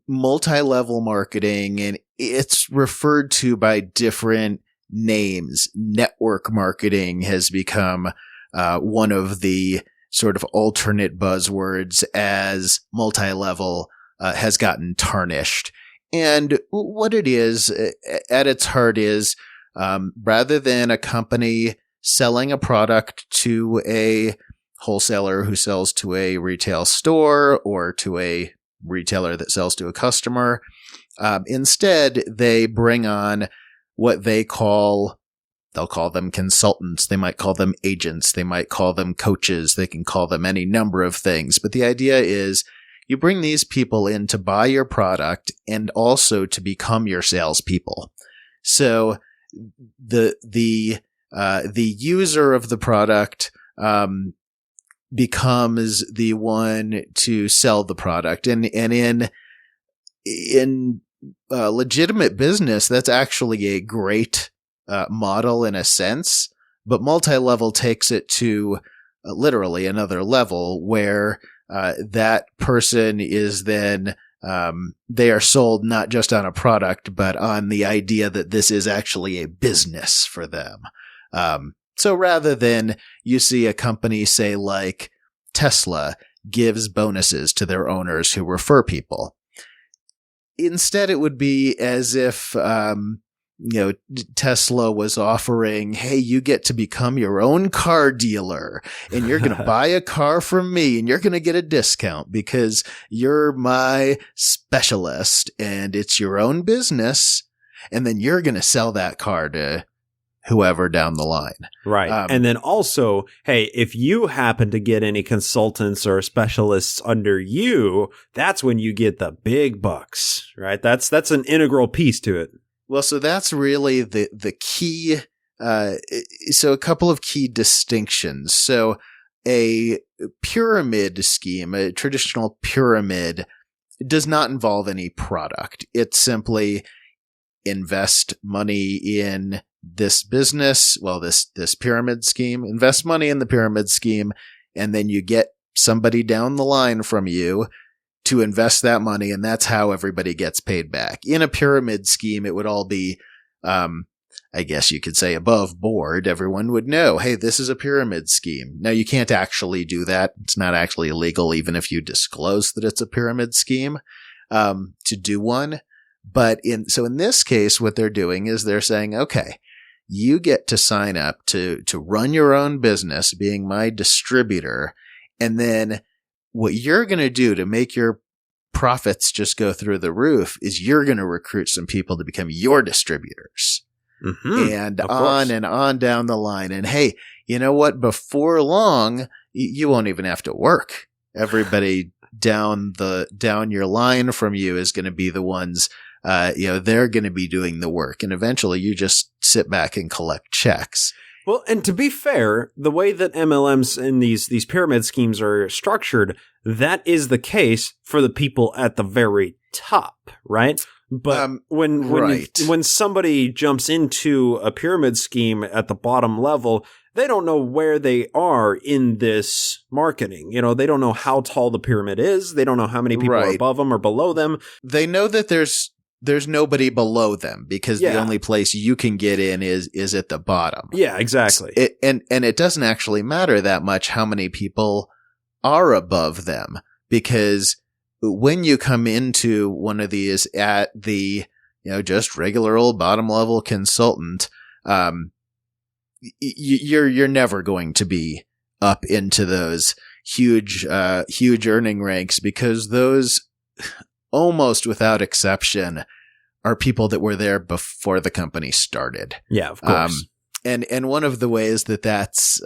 multi-level marketing, and it's referred to by different names. Network marketing has become one of the sort of alternate buzzwords as multi-level has gotten tarnished. And what it is at its heart is, rather than a company selling a product to a wholesaler who sells to a retail store or to a retailer that sells to a customer, instead they bring on what they'll call them consultants. They might call them agents. They might call them coaches. They can call them any number of things. But the idea is, you bring these people in to buy your product and also to become your salespeople. So the user of the product becomes the one to sell the product, and in legitimate business, that's actually a great model in a sense. But multi-level takes it to literally another level where that person is then, they are sold not just on a product, but on the idea that this is actually a business for them. So rather than you see a company, say like Tesla, gives bonuses to their owners who refer people, instead it would be as if, Tesla was offering, hey, you get to become your own car dealer and you're going to buy a car from me and you're going to get a discount because you're my specialist and it's your own business. And then you're going to sell that car to whoever down the line. Right. And then also, hey, if you happen to get any consultants or specialists under you, that's when you get the big bucks, right? That's an integral piece to it. Well, so that's really the key. So a couple of key distinctions. So a pyramid scheme, a traditional pyramid, does not involve any product. It's simply invest money in this business, this pyramid scheme, invest money in the pyramid scheme, and then you get somebody down the line from you to invest that money, and that's how everybody gets paid back. In a pyramid scheme, it would all be, I guess you could say, above board. Everyone would know, hey, this is a pyramid scheme. Now, you can't actually do that. It's not actually illegal, even if you disclose that it's a pyramid scheme, to do one. But in this case, what they're doing is they're saying, okay, you get to sign up to run your own business, being my distributor. And then what you're going to do to make your profits just go through the roof is you're going to recruit some people to become your distributors. Mm-hmm. And on down the line. And hey, you know what? Before long, you won't even have to work. Everybody down your line from you is going to be the ones, they're going to be doing the work. And eventually you just sit back and collect checks. Well, and to be fair, the way that MLMs and these pyramid schemes are structured, that is the case for the people at the very top, right? But when somebody jumps into a pyramid scheme at the bottom level, they don't know where they are in this marketing. They don't know how tall the pyramid is. They don't know how many people are above them or below them. They know that there's nobody below them because the only place you can get in is at the bottom. Yeah, exactly. And it doesn't actually matter that much how many people are above them, because when you come into one of these at the, just regular old bottom level consultant, you're never going to be up into those huge earning ranks, because those, almost without exception, are people that were there before the company started. Yeah, of course. And one of the ways that's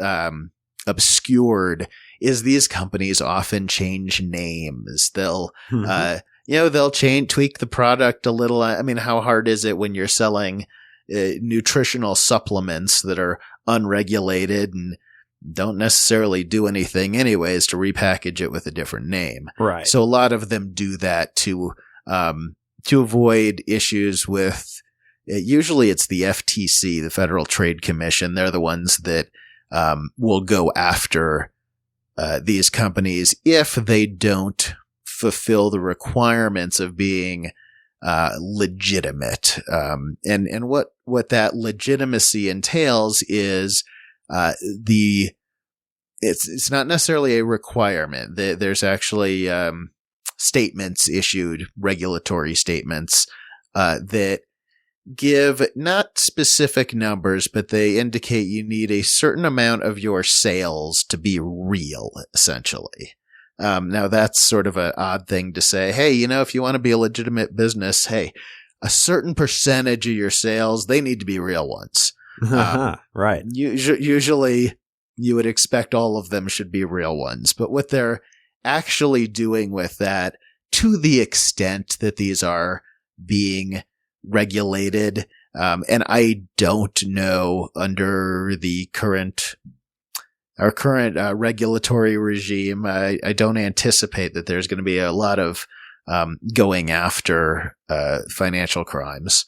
obscured is these companies often change names. They'll they'll tweak the product a little. I mean, how hard is it when you're selling nutritional supplements that are unregulated and don't necessarily do anything anyways to repackage it with a different name? Right. So a lot of them do that to avoid issues with, usually it's the FTC, the Federal Trade Commission. They're the ones that will go after these companies if they don't fulfill the requirements of being legitimate. And what that legitimacy entails is it's not necessarily a requirement. There's actually statements issued, regulatory statements that give not specific numbers, but they indicate you need a certain amount of your sales to be real, essentially. Now that's sort of an odd thing to say. Hey, if you want to be a legitimate business, hey, a certain percentage of your sales, they need to be real ones. Right. Usually you would expect all of them should be real ones, but what they're actually doing with that, to the extent that these are being regulated, and I don't know under our current regulatory regime, I don't anticipate that there's going to be a lot of going after financial crimes.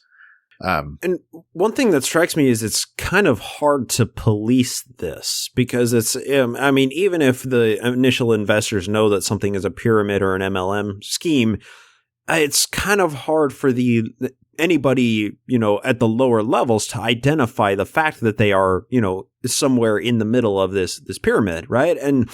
And one thing that strikes me is it's kind of hard to police this, because it's, even if the initial investors know that something is a pyramid or an MLM scheme, it's kind of hard for anybody, at the lower levels to identify the fact that they are, somewhere in the middle of this pyramid, right? And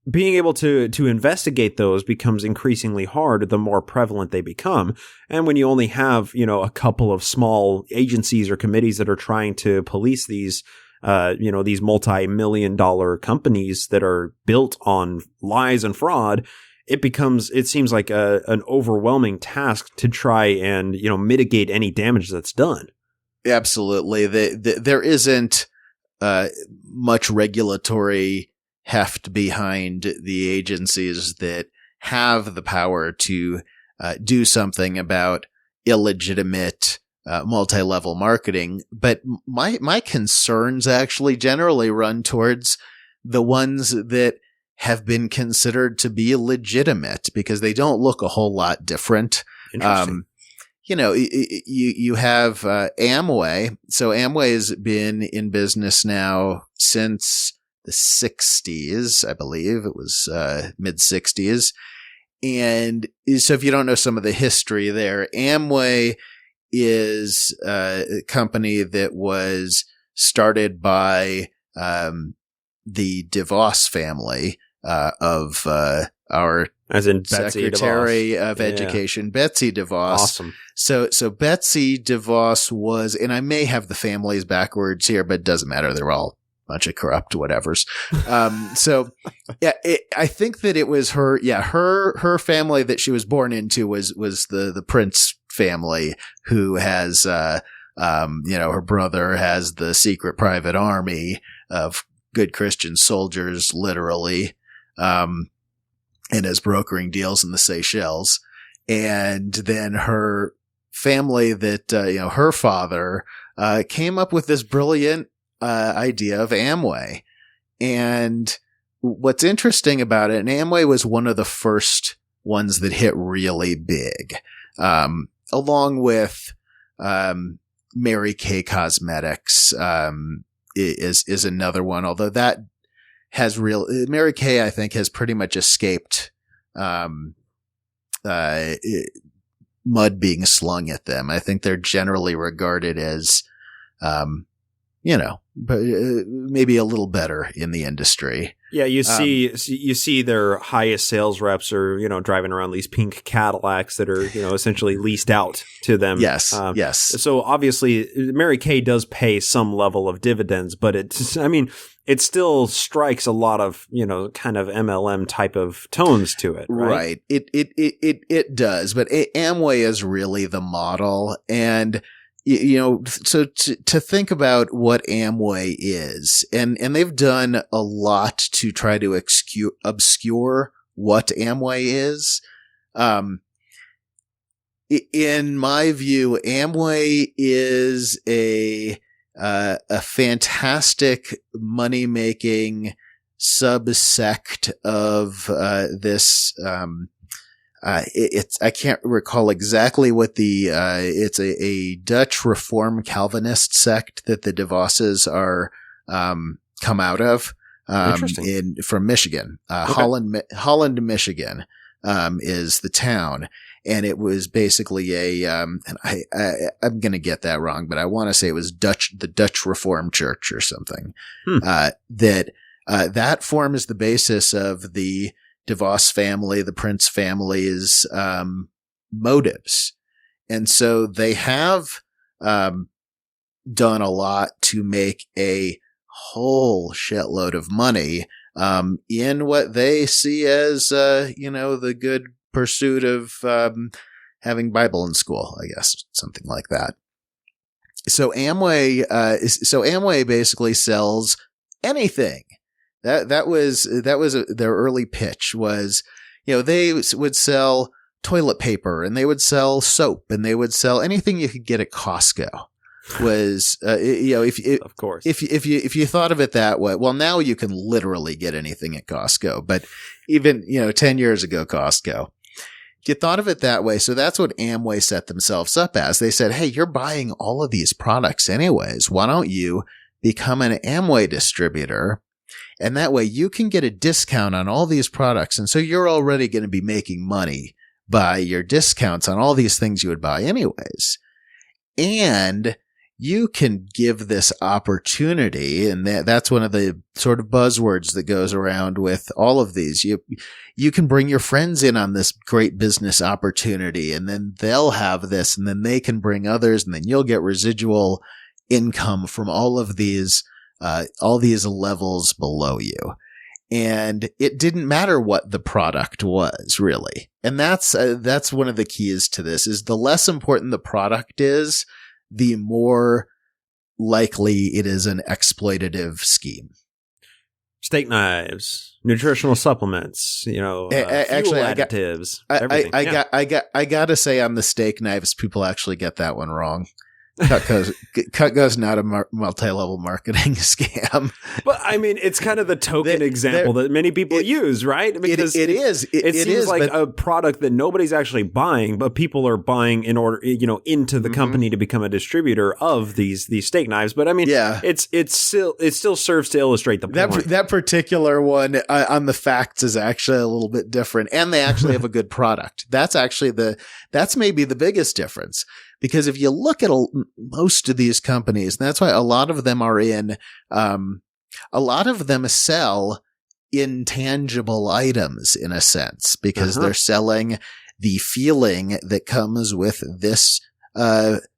being able to investigate those becomes increasingly hard the more prevalent they become. And when you only have, a couple of small agencies or committees that are trying to police these, these multi-million-dollar companies that are built on lies and fraud, it seems like an overwhelming task to try and, mitigate any damage that's done. Absolutely. There isn't much regulatory heft behind the agencies that have the power to do something about illegitimate multi-level marketing. But my concerns actually generally run towards the ones that have been considered to be legitimate because they don't look a whole lot different. Interesting. You have Amway. So Amway has been in business now since the 60s, I believe. It was mid 60s. And so if you don't know some of the history there, Amway is a company that was started by the DeVos family of our as in Secretary DeVos. of Education, Betsy DeVos. Awesome. So Betsy DeVos was, and I may have the families backwards here, but it doesn't matter. They're all bunch of corrupt whatevers. I think that it was her. Yeah, her family that she was born into was the Prince family, who has her brother has the secret private army of good Christian soldiers, literally, and is brokering deals in the Seychelles. And then her family that her father came up with this brilliant idea of Amway. And what's interesting about it, and Amway was one of the first ones that hit really big, along with Mary Kay Cosmetics is another one, although that has Mary Kay, I think, has pretty much escaped mud being slung at them. I think they're generally regarded as but maybe a little better in the industry. Yeah, you see their highest sales reps are, driving around these pink Cadillacs that are, essentially leased out to them. Yes. Yes. So obviously Mary Kay does pay some level of dividends, but it still strikes a lot of, kind of MLM type of tones to it, right? Right. It does, but Amway is really the model. And so to think about what Amway is, and they've done a lot to try to obscure what Amway is. In my view, Amway is a fantastic money-making subsect of this. I can't recall exactly what it's a Dutch Reform Calvinist sect that the DeVosses are come out of from Michigan. Okay. Holland, Michigan is the town. And it was basically and I'm going to get that wrong, but I want to say it was the Dutch Reformed Church or something. That forms the basis of the DeVos family, the Prince family's motives. And so they have done a lot to make a whole shitload of money in what they see as, the good pursuit of having Bible in school, I guess, something like that. So Amway basically sells anything. That was their early pitch was, they would sell toilet paper and they would sell soap and they would sell anything you could get at Costco. Was of course if you thought of it that way, well, now you can literally get anything at Costco, but even 10 years ago, Costco. You thought of it that way. So that's what Amway set themselves up as. They said, hey, you're buying all of these products anyways. Why don't you become an Amway distributor? And that way you can get a discount on all these products. And so you're already going to be making money by your discounts on all these things you would buy anyways. And you can give this opportunity, and that's one of the sort of buzzwords that goes around with all of these. You can bring your friends in on this great business opportunity, and then they'll have this, and then they can bring others, and then you'll get residual income from all these levels below you. And it didn't matter what the product was, really. And that's one of the keys to this, is the less important the product is, the more likely it is an exploitative scheme. Steak knives, nutritional supplements, fuel additives, everything. I gotta say, on the steak knives, people actually get that one wrong. Cutco's not a multi-level marketing scam. But I mean, it's kind of the token example that many people use, right? Because it seems like a product that nobody's actually buying, but people are buying in order, into the company to become a distributor of these steak knives. But I mean, it still serves to illustrate the point. That particular one on the facts is actually a little bit different, and they actually have a good product. That's maybe the biggest difference. Because if you look at most of these companies, and that's why a lot of them sell intangible items in a sense, because they're selling the feeling that comes with this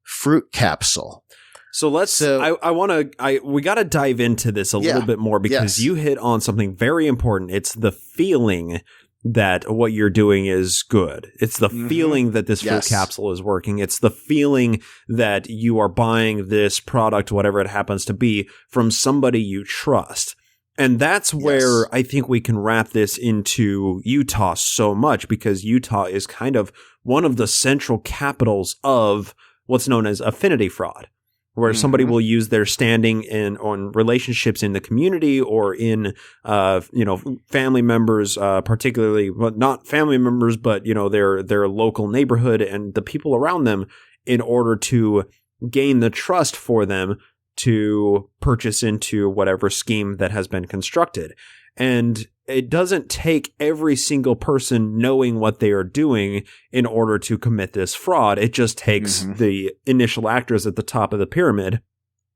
fruit capsule. So we got to dive into this a little bit more, because you hit on something very important. It's the feeling that what you're doing is good. It's the feeling that this fruit capsule is working. It's the feeling that you are buying this product, whatever it happens to be, from somebody you trust. And that's where I think we can wrap this into Utah so much, because Utah is kind of one of the central capitals of what's known as affinity fraud, where somebody will use their standing on relationships in the community or in, family members, particularly, well, not family members, but, their local neighborhood and the people around them, in order to gain the trust for them to purchase into whatever scheme that has been constructed. And it doesn't take every single person knowing what they are doing in order to commit this fraud. It just takes the initial actors at the top of the pyramid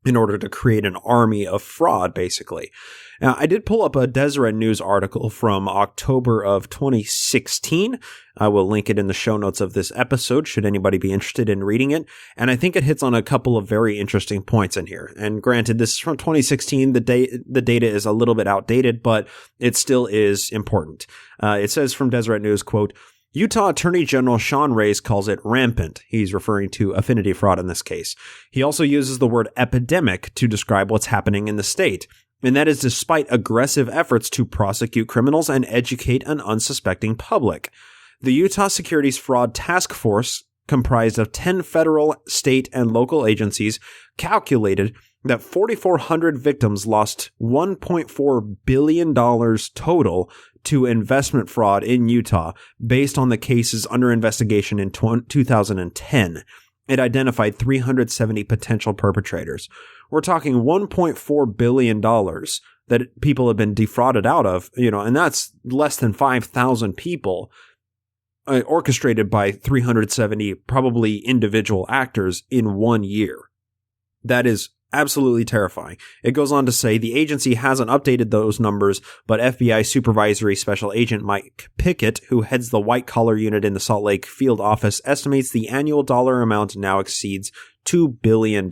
in order to create an army of fraud, basically. Now, I did pull up a Deseret News article from October of 2016. I will link it in the show notes of this episode, should anybody be interested in reading it. And I think it hits on a couple of very interesting points in here. And granted, this is from 2016. The data is a little bit outdated, but it still is important. It says from Deseret News, quote, Utah Attorney General Sean Reyes calls it rampant. He's referring to affinity fraud in this case. He also uses the word epidemic to describe what's happening in the state. And that is despite aggressive efforts to prosecute criminals and educate an unsuspecting public. The Utah Securities Fraud Task Force, comprised of 10 federal, state, and local agencies, calculated that 4,400 victims lost $1.4 billion total to investment fraud in Utah based on the cases under investigation in 2010. It identified 370 potential perpetrators. We're talking $1.4 billion that people have been defrauded out of, and that's less than 5,000 people, orchestrated by 370 probably individual actors in 1 year. That is absolutely terrifying. It goes on to say the agency hasn't updated those numbers, but FBI Supervisory Special Agent Mike Pickett, who heads the white-collar unit in the Salt Lake field office, estimates the annual dollar amount now exceeds $2 billion.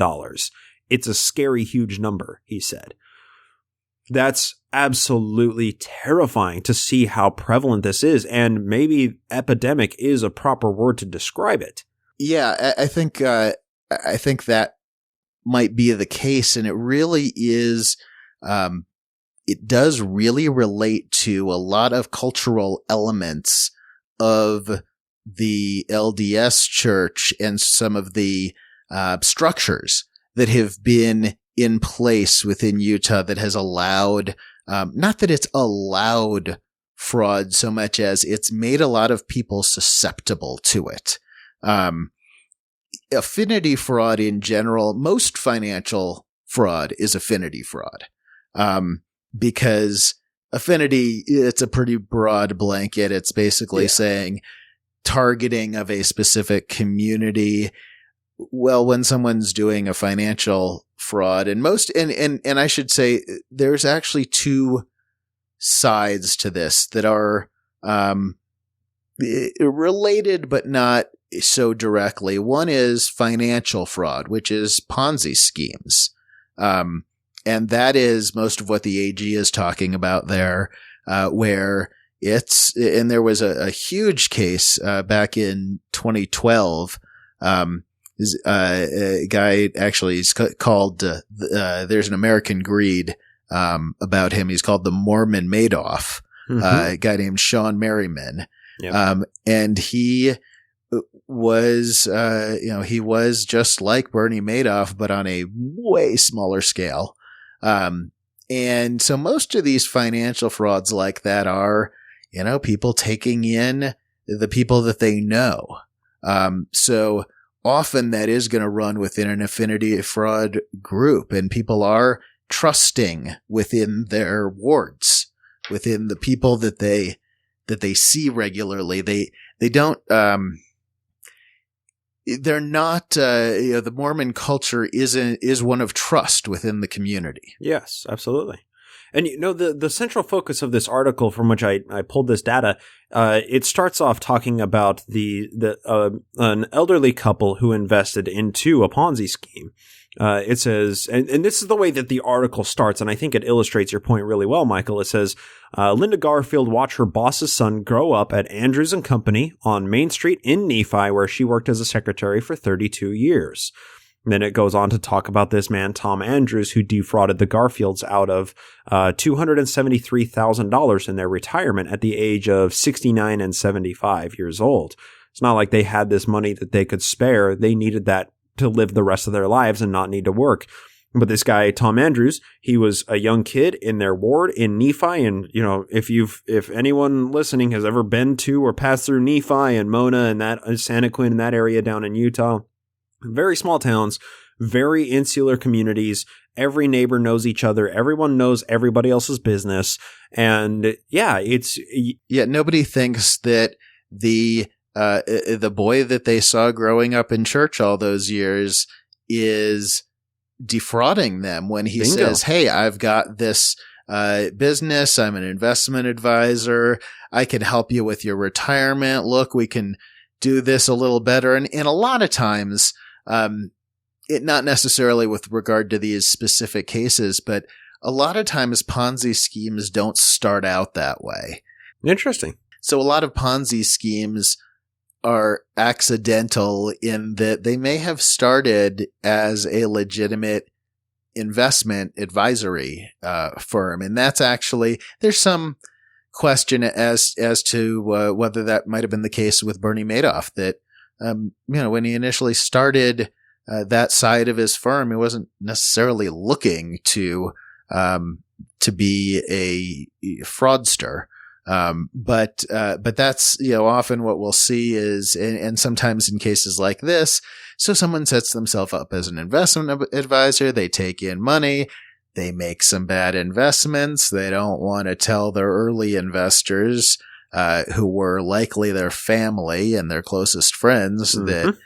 It's a scary, huge number, he said. That's absolutely terrifying to see how prevalent this is, and maybe epidemic is a proper word to describe it. Yeah, I think that might be the case, and it really is. It does really relate to a lot of cultural elements of the LDS Church and some of the structures that have been in place within Utah that has allowed, not that it's allowed fraud so much as it's made a lot of people susceptible to it. Affinity fraud in general, most financial fraud is affinity fraud. Because affinity, it's a pretty broad blanket. It's basically saying targeting of a specific community well, when someone's doing a financial fraud, and I should say there's actually two sides to this that are related, but not so directly. One is financial fraud, which is Ponzi schemes. And that is most of what the AG is talking about there, where and there was a huge case back in 2012. A guy actually is called, there's an American Greed about him. He's called the Mormon Madoff, a guy named Sean Merriman. Yep. And he was, he was just like Bernie Madoff, but on a way smaller scale. And so most of these financial frauds like that are, people taking in the people that they know. So often that is going to run within an affinity fraud group, and people are trusting within their wards, within the people that they see regularly. They don't, they're not, the Mormon culture is one of trust within the community. Yes, absolutely. And the central focus of this article from which I pulled this data, it starts off talking about an elderly couple who invested into a Ponzi scheme. It says, and this is the way that the article starts, and I think it illustrates your point really well, Michael. It says, Linda Garfield watched her boss's son grow up at Andrews & Company on Main Street in Nephi, where she worked as a secretary for 32 years. And then it goes on to talk about this man, Tom Andrews, who defrauded the Garfields out of $273,000 in their retirement at the age of 69 and 75 years old. It's not like they had this money that they could spare. They needed that to live the rest of their lives and not need to work. But this guy, Tom Andrews, he was a young kid in their ward in Nephi. And, if anyone listening has ever been to or passed through Nephi and Mona and that Santaquin and that area down in Utah, very small towns, very insular communities. Every neighbor knows each other. Everyone knows everybody else's business. And nobody thinks that the boy that they saw growing up in church all those years is defrauding them when he Bingo. says, hey, I've got this business. I'm an investment advisor. I can help you with your retirement. Look, we can do this a little better. And a lot of times, it not necessarily with regard to these specific cases, but a lot of times Ponzi schemes don't start out that way. Interesting. So a lot of Ponzi schemes are accidental in that they may have started as a legitimate investment advisory firm. And that's actually, there's some question as to whether that might have been the case with Bernie Madoff, that when he initially started that side of his firm, he wasn't necessarily looking to be a fraudster. But that's, often what we'll see is, and sometimes in cases like this, so someone sets themselves up as an investment advisor, they take in money, they make some bad investments, they don't want to tell their early investors, who were likely their family and their closest friends, that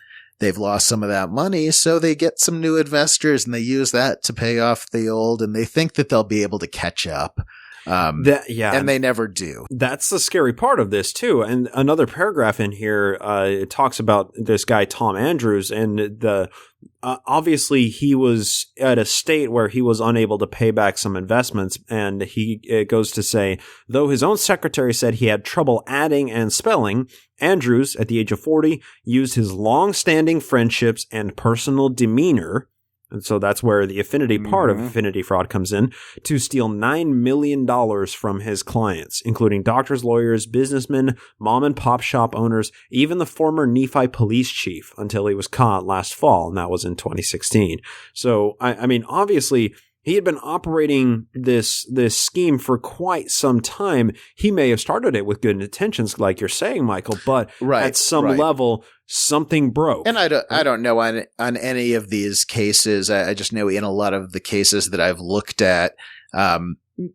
they've lost some of that money, so they get some new investors and they use that to pay off the old, and they think that they'll be able to catch up. And they never do. That's the scary part of this too. And another paragraph in here, it talks about this guy, Tom Andrews, and obviously he was at a state where he was unable to pay back some investments. And it goes to say, though his own secretary said he had trouble adding and spelling, Andrews, at the age of 40, used his long-standing friendships and personal demeanor, and so that's where the affinity part of affinity fraud comes in, to steal $9 million from his clients, including doctors, lawyers, businessmen, mom and pop shop owners, even the former Nephi police chief, until he was caught last fall, and that was in 2016. So, I mean, obviously, he had been operating this scheme for quite some time. He may have started it with good intentions, like you're saying, Michael, but at some level, something broke. And I don't know on any of these cases. I just know in a lot of the cases that I've looked at,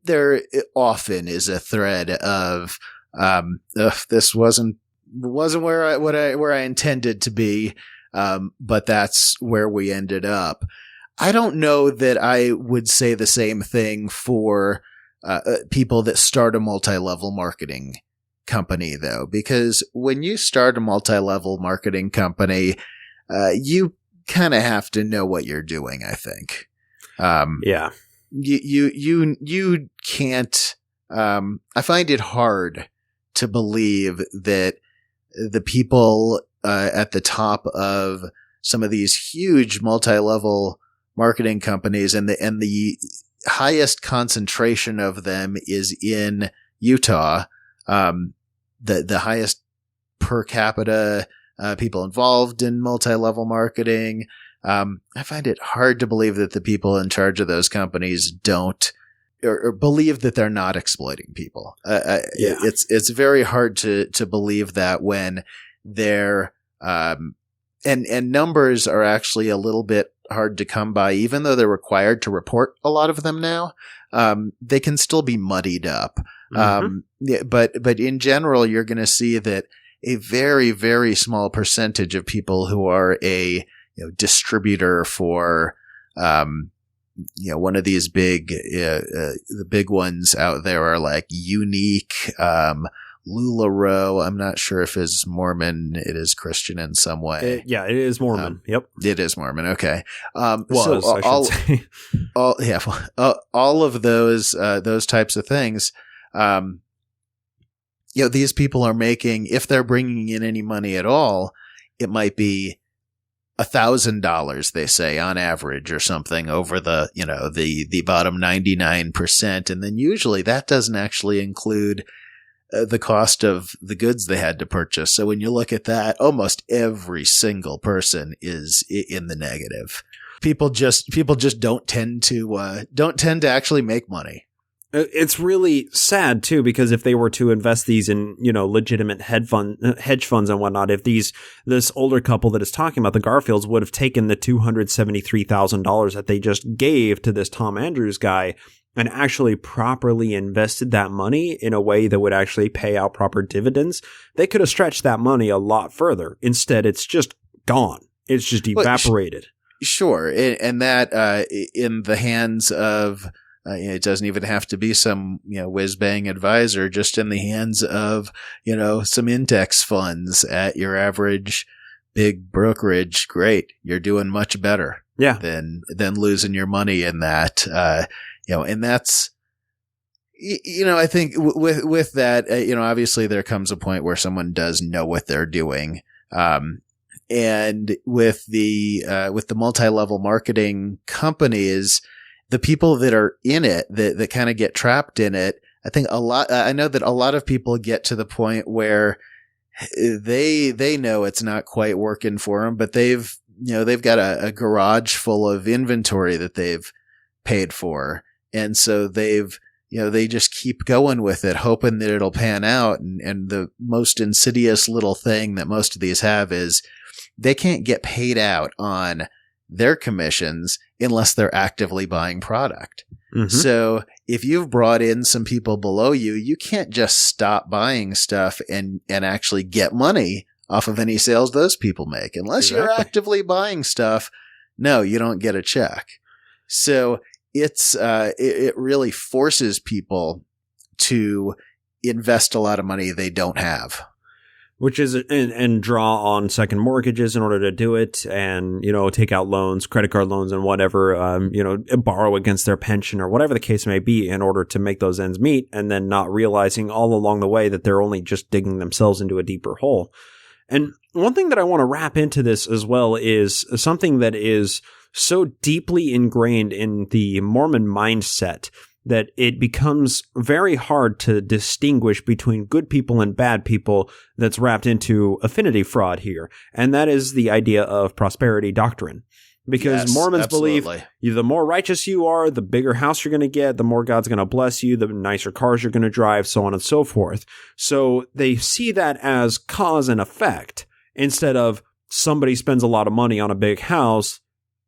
there often is a thread of this wasn't where I intended to be. But that's where we ended up. I don't know that I would say the same thing for people that start a multi-level marketing company, though, because when you start a multi-level marketing company, you kind of have to know what you're doing, I think. Yeah. You can't, I find it hard to believe that the people at the top of some of these huge multi-level marketing companies and the highest concentration of them is in Utah. The highest per capita people involved in multi-level marketing. I find it hard to believe that the people in charge of those companies don't or believe that they're not exploiting people. It's very hard to believe that when they're and numbers are actually a little bit hard to come by, even though they're required to report a lot of them now. They can still be muddied up. But in general, you're going to see that a very, very small percentage of people who are a distributor for, one of these the big ones out there are like Unique, LuLaRoe. I'm not sure if it's Mormon. It is Christian in some way. It is Mormon. Yep. It is Mormon. Okay. I should say. All of those types of things, these people are making, if they're bringing in any money at all, it might be $1,000, they say, on average or something over the bottom 99%. And then usually that doesn't actually include the cost of the goods they had to purchase. So when you look at that, almost every single person is in the negative. People just don't tend to actually make money. It's really sad too, because if they were to invest these in, legitimate hedge funds and whatnot, if this older couple that is talking about, the Garfields, would have taken the $273,000 that they just gave to this Tom Andrews guy and actually properly invested that money in a way that would actually pay out proper dividends, they could have stretched that money a lot further. Instead, it's just gone. It's just evaporated. Sure. And that, in the hands of, it doesn't even have to be some, whiz-bang advisor, just in the hands of, some index funds at your average big brokerage. Great. You're doing much better than losing your money in that. And that's, I think with that, obviously there comes a point where someone does know what they're doing. And with the multi-level marketing companies, the people that are in it, that kind of get trapped in it, I know that a lot of people get to the point where they know it's not quite working for them, but they've got a garage full of inventory that they've paid for. And so they just keep going with it, hoping that it'll pan out. And the most insidious little thing that most of these have is they can't get paid out on their commissions unless they're actively buying product. Mm-hmm. So if you've brought in some people below you, you can't just stop buying stuff and actually get money off of any sales those people make. Unless you're actively buying stuff, no, you don't get a check. So it really forces people to invest a lot of money they don't have. Which is, and draw on second mortgages in order to do it, and, take out loans, credit card loans and whatever, borrow against their pension or whatever the case may be in order to make those ends meet, and then not realizing all along the way that they're only just digging themselves into a deeper hole. And one thing that I want to wrap into this as well is something that is so deeply ingrained in the Mormon mindset that it becomes very hard to distinguish between good people and bad people that's wrapped into affinity fraud here. And that is the idea of prosperity doctrine. Because Mormons believe the more righteous you are, the bigger house you're going to get, the more God's going to bless you, the nicer cars you're going to drive, so on and so forth. So they see that as cause and effect instead of somebody spends a lot of money on a big house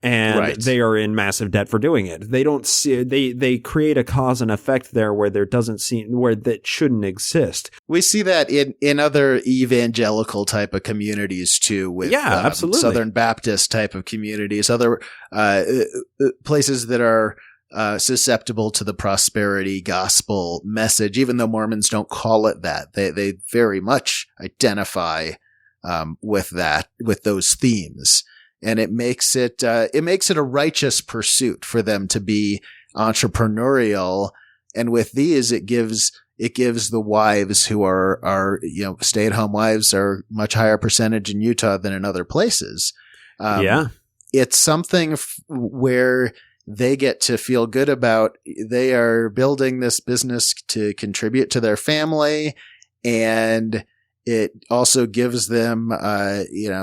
And they are in massive debt for doing it. They don't see they create a cause and effect there where there doesn't seem where that shouldn't exist. We see that in other evangelical type of communities too, with absolutely. Southern Baptist type of communities, other places that are susceptible to the prosperity gospel message. Even though Mormons don't call it that, they very much identify with those themes. And it makes it a righteous pursuit for them to be entrepreneurial. And with these, it gives the wives who are stay-at-home wives are much higher percentage in Utah than in other places. It's something where they get to feel good about. They are building this business to contribute to their family, and it also gives them,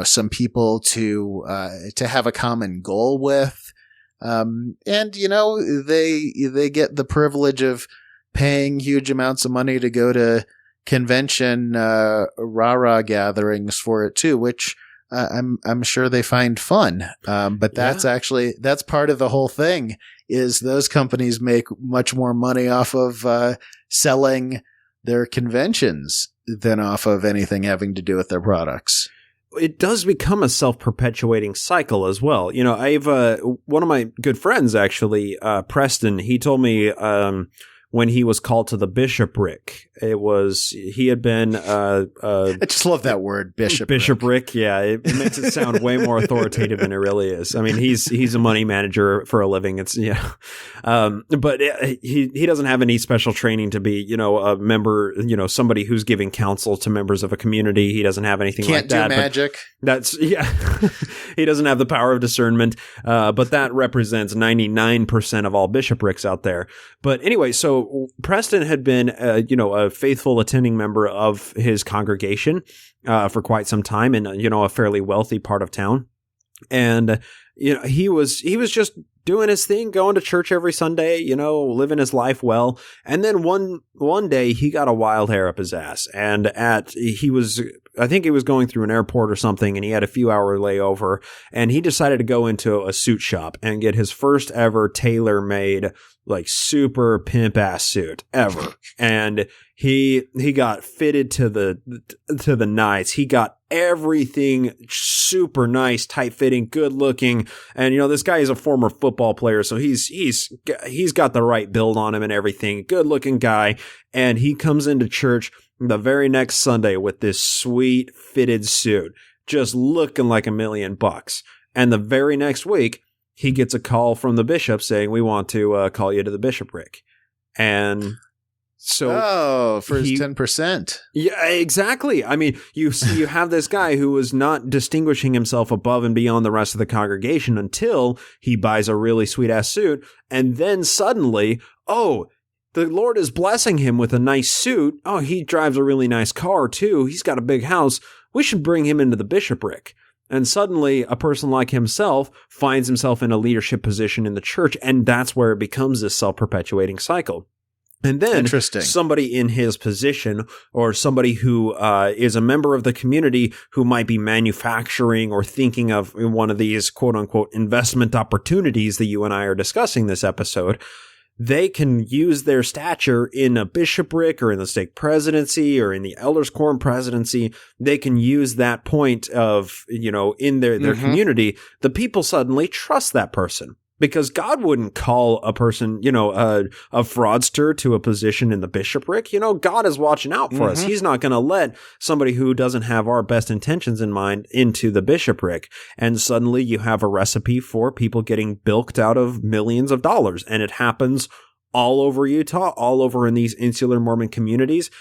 some people to have a common goal with. And, they get the privilege of paying huge amounts of money to go to convention, rah-rah gatherings for it too, which, I'm sure they find fun. But that's part of the whole thing is those companies make much more money off of, selling their conventions than off of anything having to do with their products. It does become a self-perpetuating cycle as well. I've one of my good friends, actually, Preston, he told me when he was called to the bishopric, he had been I just love that word, bishopric. Bishopric, yeah, it makes it sound way more authoritative than it really is. I mean, he's a money manager for a living. It's but he doesn't have any special training to be a member, somebody who's giving counsel to members of a community. He doesn't have anything like that. Can't do magic. He doesn't have the power of discernment. But that represents 99% of all bishoprics out there. But anyway, so Preston had been a faithful attending member of his congregation for quite some time in a fairly wealthy part of town. And he was just doing his thing, going to church every Sunday, living his life well. And then one day he got a wild hair up his ass, and I think he was going through an airport or something, and he had a few hour layover, and he decided to go into a suit shop and get his first ever tailor-made, like, super pimp-ass suit ever. And he got fitted to the nines. He got everything super nice, tight-fitting, good-looking. And, this guy is a former football player, so he's got the right build on him and everything. Good-looking guy. And he comes into church the very next Sunday with this sweet fitted suit, just looking like $1 million. And the very next week, he gets a call from the bishop saying, "We want to call you to the bishopric." And so, for his 10%. Yeah, exactly. I mean, you have this guy who was not distinguishing himself above and beyond the rest of the congregation until he buys a really sweet ass suit, and then suddenly, the Lord is blessing him with a nice suit. Oh, he drives a really nice car too. He's got a big house. We should bring him into the bishopric. And suddenly a person like himself finds himself in a leadership position in the church, and that's where it becomes this self-perpetuating cycle. And then somebody in his position, or somebody who is a member of the community who might be manufacturing or thinking of one of these quote-unquote investment opportunities that you and I are discussing this episode, they can use their stature in a bishopric or in the stake presidency or in the elders quorum presidency. They can use that point of, in their community. The people suddenly trust that person. Because God wouldn't call a person, a fraudster to a position in the bishopric. God is watching out for us. He's not going to let somebody who doesn't have our best intentions in mind into the bishopric. And suddenly you have a recipe for people getting bilked out of millions of dollars. And it happens all over Utah, all over in these insular Mormon communities,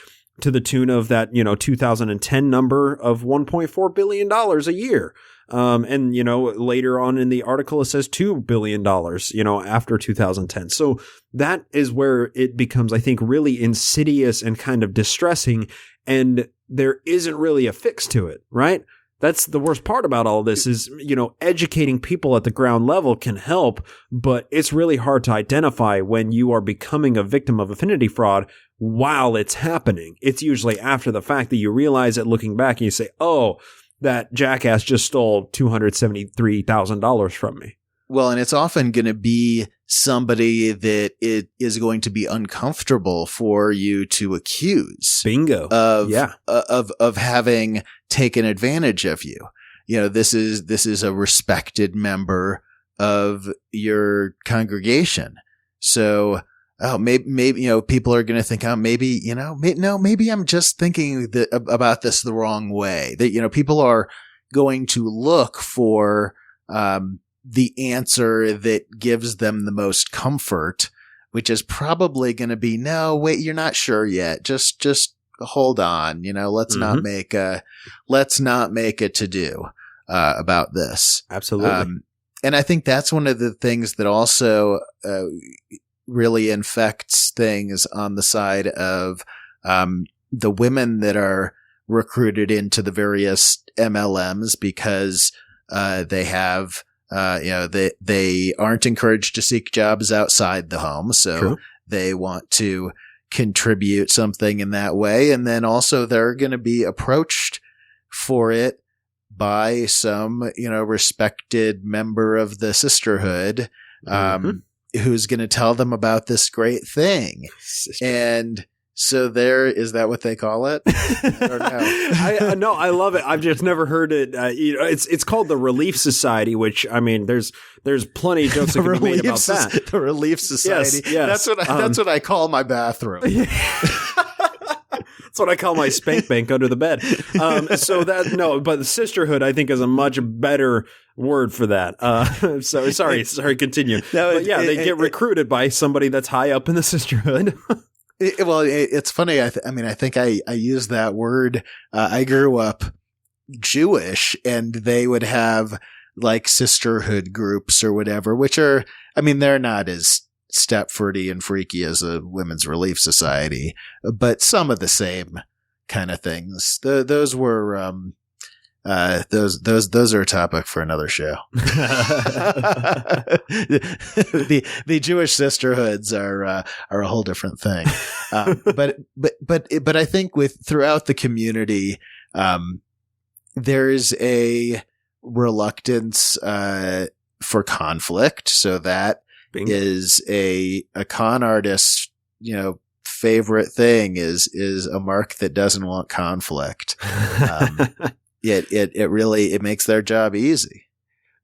to the tune of that, 2010 number of $1.4 billion a year. And, later on in the article, it says $2 billion, after 2010. So that is where it becomes, I think, really insidious and kind of distressing. And there isn't really a fix to it, right? That's the worst part about all this is, educating people at the ground level can help, but it's really hard to identify when you are becoming a victim of affinity fraud while it's happening. It's usually after the fact that you realize it, looking back, and you say, oh, that jackass just stole $273,000 from me. Well, and it's often going to be somebody that it is going to be uncomfortable for you to accuse. Bingo. Of having taken advantage of you. You know, this is a respected member of your congregation. So, maybe you know, people are going to think, maybe, you know, maybe I'm just thinking about this the wrong way. That, you know, people are going to look for the answer that gives them the most comfort, which is probably going to be, no, wait, you're not sure yet. Just hold on. You know, let's not make a to-do about this. Absolutely. And I think that's one of the things that also really infects things on the side of the women that are recruited into the various MLMs, because they have they aren't encouraged to seek jobs outside the home, so True. They want to contribute something in that way, and then also they're going to be approached for it by some, you know, respected member of the sisterhood, who's going to tell them about this great thing. And so is that what they call it? Or no? No, I love it. I've just never heard it. You know, it's called the Relief Society, which, I mean, there's plenty of jokes that can be made about that. The Relief Society. Yes. That's what I call my bathroom. That's what I call my spank bank under the bed. But the sisterhood, I think, is a much better word for that. So sorry, continue. They get recruited by somebody that's high up in the sisterhood. It's funny. I think I use that word. I grew up Jewish, and they would have like sisterhood groups or whatever, which are, I mean, they're not as Stepfordy and freaky as a women's relief society, but some of the same kind of things. Those were those are a topic for another show. The Jewish sisterhoods are a whole different thing. But I think throughout the community, there's a reluctance for conflict, so that is a con artist's, you know, favorite thing is a mark that doesn't want conflict. It really makes their job easy.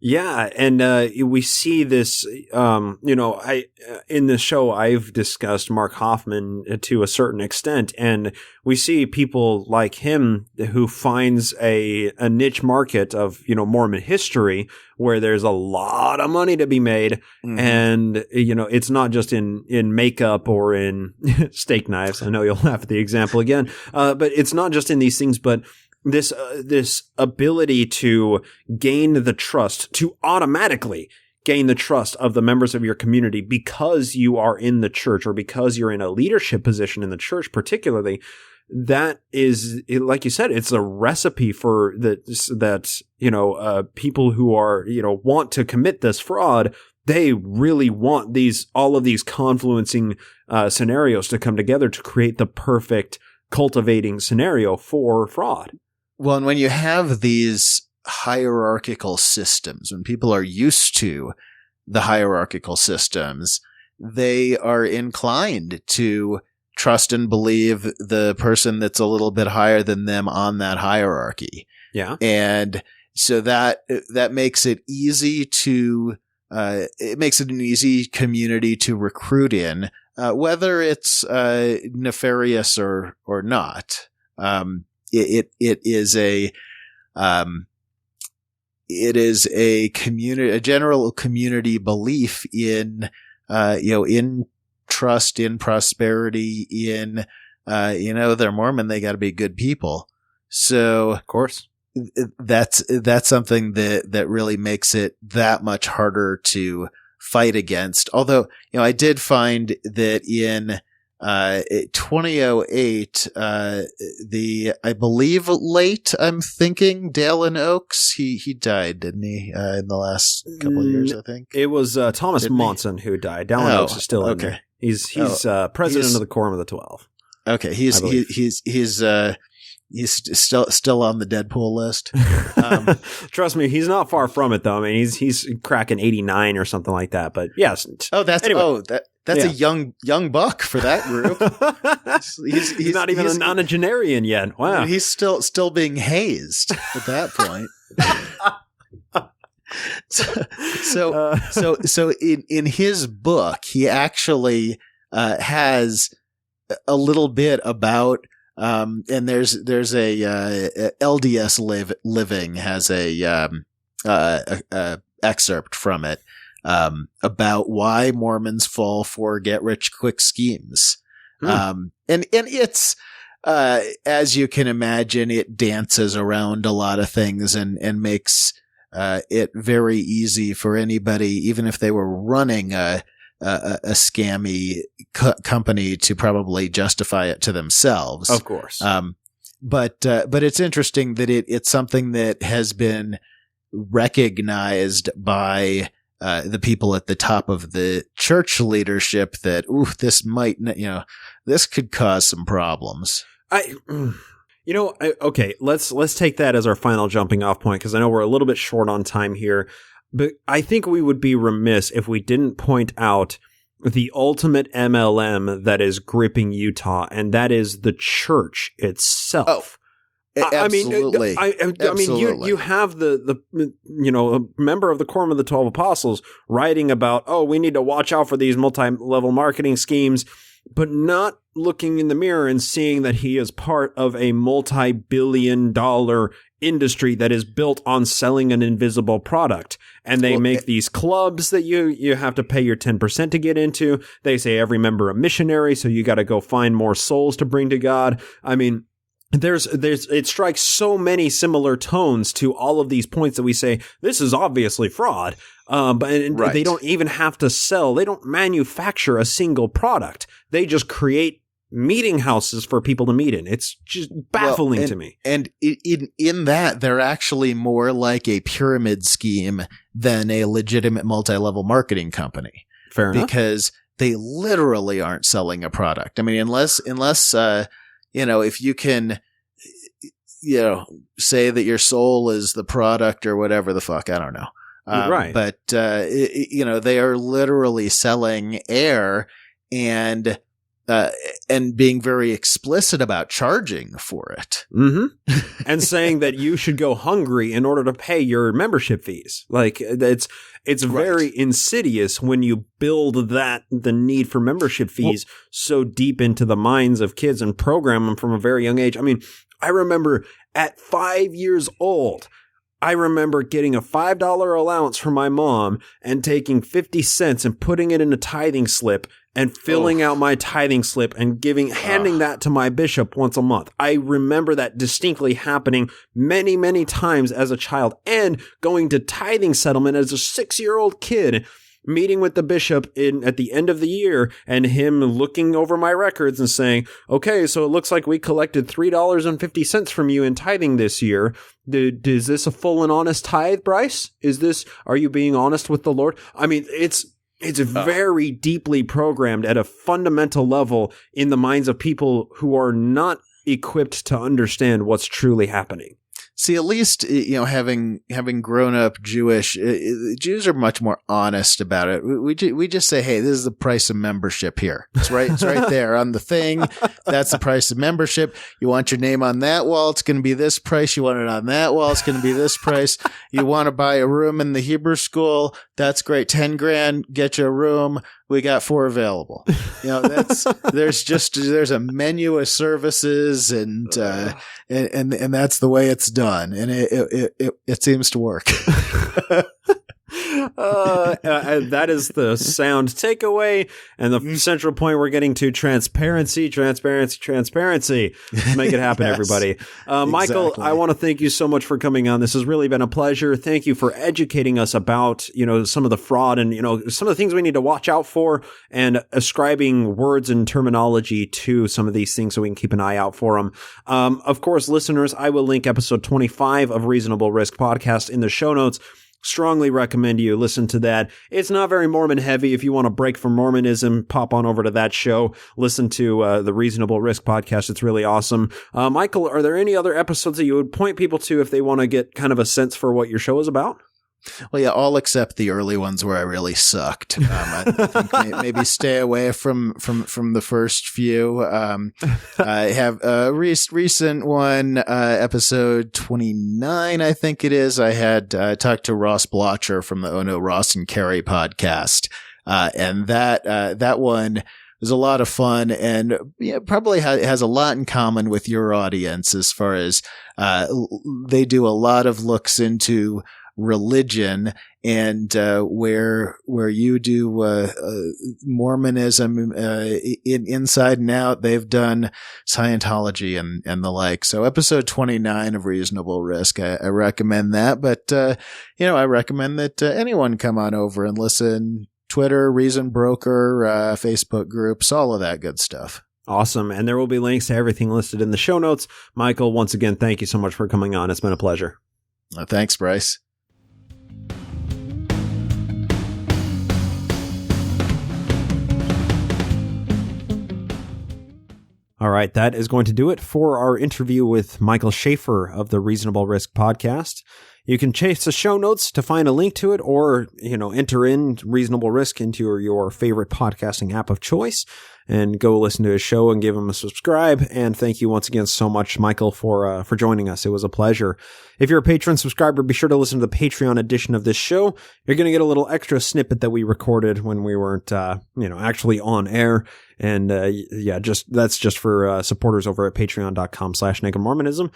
Yeah, and we see this. In the show, I've discussed Mark Hoffman to a certain extent, and we see people like him who finds a niche market of, you know, Mormon history where there's a lot of money to be made, and you know, it's not just in makeup or in steak knives. I know you'll laugh at the example again, but it's not just in these things, but this ability to gain the trust, to automatically gain the trust of the members of your community because you are in the church or because you're in a leadership position in the church, particularly. That is, like you said, it's a recipe for that, you know, people who are, you know, want to commit this fraud. They really want all of these confluencing scenarios to come together to create the perfect cultivating scenario for fraud. Well, and when you have these hierarchical systems, when people are used to the hierarchical systems, they are inclined to trust and believe the person that's a little bit higher than them on that hierarchy. Yeah. And so that makes it easy to, it makes it an easy community to recruit in, whether it's nefarious or not. It is a general community belief in, in trust, in prosperity, in, they're Mormon, they got to be good people. So, of course, that's something that really makes it that much harder to fight against. Although, I did find that in 2008, I believe late, I'm thinking, Dalen Oaks, he died, didn't he? In the last couple of years, I think. It was Thomas Monson who died. Dalen Oaks is still in there. He's president of the Quorum of the 12. Okay, he's He's still on the Deadpool list. Trust me, he's not far from it though. I mean, he's cracking 89 or something like that. But yes. That's a young buck for that group. he's not even a nonagenarian yet. Wow. He's still being hazed at that point. So in his book, he actually has a little bit about and there's a LDS Living has a excerpt from it about why Mormons fall for get rich quick schemes. And it's as you can imagine, it dances around a lot of things and makes it very easy for anybody, even if they were running a scammy company, to probably justify it to themselves. Of course. But it's interesting that it's something that has been recognized by the people at the top of the church leadership that, this might, this could cause some problems. Okay, let's take that as our final jumping off point, because I know we're a little bit short on time here, but I think we would be remiss if we didn't point out the ultimate MLM that is gripping Utah, and that is the church itself. Absolutely. I mean, you have the a member of the Quorum of the 12 Apostles writing about, we need to watch out for these multi-level marketing schemes, but not looking in the mirror and seeing that he is part of a multi-billion-dollar industry that is built on selling an invisible product. And they make these clubs that you have to pay your 10% to get into. They say every member a missionary, so you got to go find more souls to bring to God. I mean, it strikes so many similar tones to all of these points that we say, this is obviously fraud. But they don't even have to sell. They don't manufacture a single product. They just create meeting houses for people to meet in. It's just baffling to me. And in that, they're actually more like a pyramid scheme than a legitimate multi-level marketing company. Fair enough. Because they literally aren't selling a product. I mean, unless if you can, say that your soul is the product or whatever the fuck, I don't know. Right. But, they are literally selling air and being very explicit about charging for it. Mm-hmm. And saying that you should go hungry in order to pay your membership fees. Like, it's very insidious when you build the need for membership fees so deep into the minds of kids and program them from a very young age. I mean, I remember at 5 years old, getting a $5 allowance from my mom and taking 50 cents and putting it in a tithing slip and filling out my tithing slip and handing that to my bishop once a month. I remember that distinctly happening many, many times as a child, and going to tithing settlement as a 6-year-old kid, meeting with the bishop at the end of the year, and him looking over my records and saying, okay, so it looks like we collected $3.50 from you in tithing this year. Is this a full and honest tithe, Bryce? Are you being honest with the Lord? I mean, it's very deeply programmed at a fundamental level in the minds of people who are not equipped to understand what's truly happening. See, at least, having grown up Jewish, Jews are much more honest about it. We just say, hey, this is the price of membership here. It's right there on the thing. That's the price of membership. You want your name on that wall, it's going to be this price. You want it on that wall, it's going to be this price. You want to buy a room in the Hebrew school, that's great. 10 grand, get you a room. We got 4 available. There's a menu of services and that's the way it's done. And it seems to work. That is the sound takeaway, and the central point we're getting to: transparency. Let's make it happen, yes, everybody. Michael, exactly. I want to thank you so much for coming on. This has really been a pleasure. Thank you for educating us about, some of the fraud and, some of the things we need to watch out for, and ascribing words and terminology to some of these things so we can keep an eye out for them. Of course, listeners, I will link episode 25 of Reasonable Risk Podcast in the show notes. strongly recommend you listen to that. It's not very Mormon heavy. If you want to break from Mormonism, pop on over to that show. Listen to the Reasonable Risk podcast. It's really awesome. Michael, are there any other episodes that you would point people to if they want to get kind of a sense for what your show is about? Well, yeah, all except the early ones where I really sucked. I think maybe stay away from the first few. I have a recent one, episode 29, I think it is. I had talked to Ross Blotcher from the Oh No, Ross and Carrie podcast. And that one was a lot of fun, and probably has a lot in common with your audience as far as they do a lot of looks into religion, and where you do Mormonism inside and out, they've done Scientology and the like. So episode 29 of Reasonable Risk, I recommend that. But I recommend that anyone come on over and listen. Twitter, Reason Broker, Facebook groups, all of that good stuff. Awesome. And there will be links to everything listed in the show notes. Michael, once again, thank you so much for coming on. It's been a pleasure. Thanks, Bryce. All right, that is going to do it for our interview with Michael Schaffer of the Reasonable Risk podcast. You can chase the show notes to find a link to it, or, enter in Reasonable Risk into your favorite podcasting app of choice and go listen to his show and give him a subscribe. And thank you once again so much, Michael, for joining us. It was a pleasure. If you're a Patreon subscriber, be sure to listen to the Patreon edition of this show. You're going to get a little extra snippet that we recorded when we weren't, actually on air. And, that's just for supporters over at patreon.com/nakedmormonism.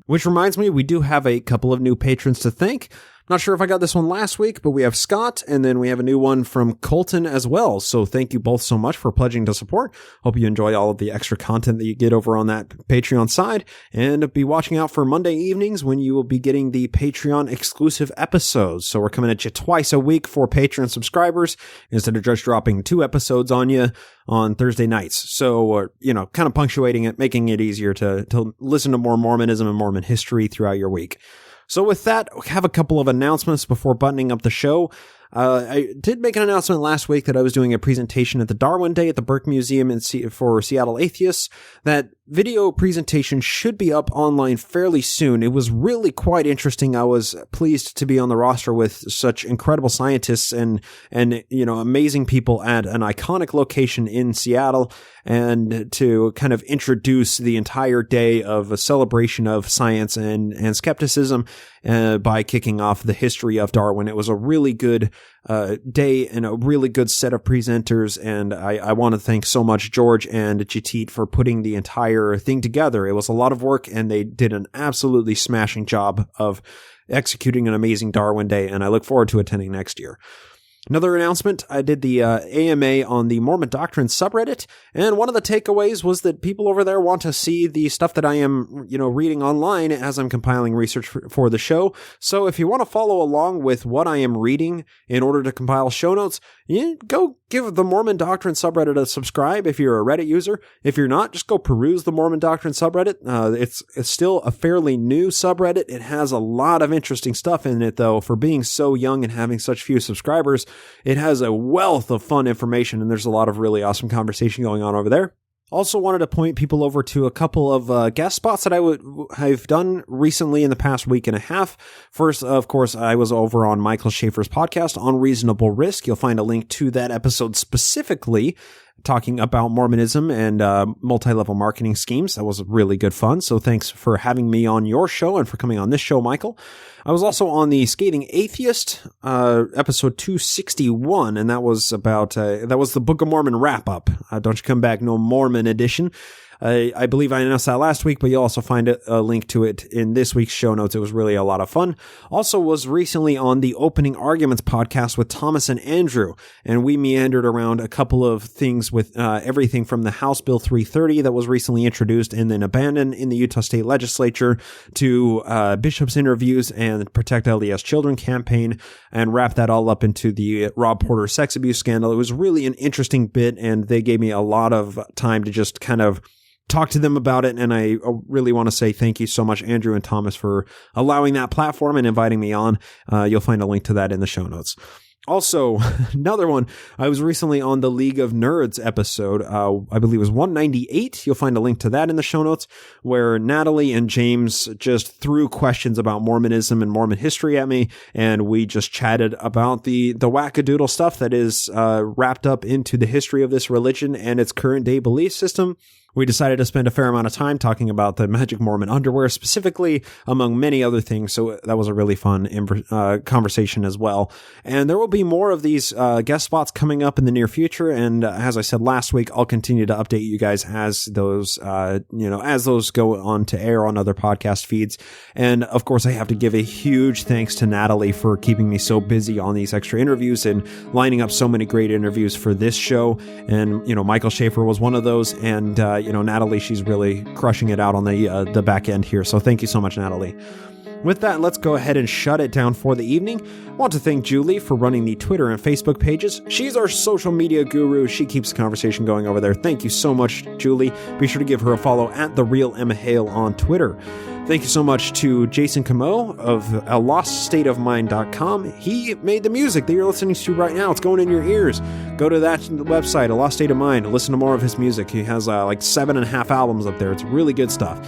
Which reminds me, we do have a couple of new patrons to thank. Not sure if I got this one last week, but we have Scott, and then we have a new one from Colton as well. So thank you both so much for pledging to support. Hope you enjoy all of the extra content that you get over on that Patreon side, and be watching out for Monday evenings when you will be getting the Patreon exclusive episodes. So we're coming at you twice a week for Patreon subscribers instead of just dropping 2 episodes on you on Thursday nights. So, kind of punctuating it, making it easier to listen to more Mormonism and Mormon history throughout your week. So with that, we have a couple of announcements before buttoning up the show. I did make an announcement last week that I was doing a presentation at the Darwin Day at the Burke Museum for Seattle Atheists. That video presentation should be up online fairly soon. It was really quite interesting. I was pleased to be on the roster with such incredible scientists and amazing people at an iconic location in Seattle, and to kind of introduce the entire day of a celebration of science and skepticism by kicking off the history of Darwin. It was a really good day and a really good set of presenters, and I want to thank so much George and Jatit for putting the entire thing together. It was a lot of work, and they did an absolutely smashing job of executing an amazing Darwin Day, and I look forward to attending next year. Another announcement, I did the AMA on the Mormon Doctrine subreddit, and one of the takeaways was that people over there want to see the stuff that I am, reading online as I'm compiling research for the show. So if you want to follow along with what I am reading in order to compile show notes, go give the Mormon Doctrine subreddit a subscribe if you're a Reddit user. If you're not, just go peruse the Mormon Doctrine subreddit. It's still a fairly new subreddit. It has a lot of interesting stuff in it, though. For being so young and having such few subscribers, it has a wealth of fun information, and there's a lot of really awesome conversation going on over there. Also wanted to point people over to a couple of guest spots that I've done recently in the past week and a half. First, of course, I was over on Michael Schaffer's podcast on Reasonable Risk. You'll find a link to that episode specifically talking about Mormonism and multi-level marketing schemes. That was really good fun. So thanks for having me on your show and for coming on this show, Michael. I was also on the Scathing Atheist, episode 261, and that was the Book of Mormon wrap-up. Don't You Come Back No Mormon edition. I believe I announced that last week, but you'll also find a link to it in this week's show notes. It was really a lot of fun. Also was recently on the Opening Arguments podcast with Thomas and Andrew, and we meandered around a couple of things with everything from the House Bill 330 that was recently introduced and then abandoned in the Utah State Legislature to bishops' interviews and Protect LDS Children campaign, and wrap that all up into the Rob Porter sex abuse scandal. It was really an interesting bit, and they gave me a lot of time to just kind of talk to them about it. And I really want to say thank you so much, Andrew and Thomas, for allowing that platform and inviting me on. You'll find a link to that in the show notes. Also, another one, I was recently on the League of Nerds episode, I believe it was 198. You'll find a link to that in the show notes, where Natalie and James just threw questions about Mormonism and Mormon history at me, and we just chatted about the wackadoodle stuff that is wrapped up into the history of this religion and its current day belief system. We decided to spend a fair amount of time talking about the Magic Mormon underwear specifically, among many other things. So that was a really fun conversation as well. And there will be more of these guest spots coming up in the near future. And as I said last week, I'll continue to update you guys as those, as those go on to air on other podcast feeds. And of course, I have to give a huge thanks to Natalie for keeping me so busy on these extra interviews and lining up so many great interviews for this show. And, Michael Schaffer was one of those. And, Natalie, she's really crushing it out on the back end here. So thank you so much, Natalie. With that, let's go ahead and shut it down for the evening. I want to thank Julie for running the Twitter and Facebook pages. She's our social media guru. She keeps the conversation going over there. Thank you so much, Julie. Be sure to give her a follow at TheRealEmmaHale on Twitter. Thank you so much to Jason Camo of aloststateofmind.com. He made the music that you're listening to right now. It's going in your ears. Go to that website, A Lost State of Mind, and listen to more of his music. He has like 7.5 albums up there. It's really good stuff.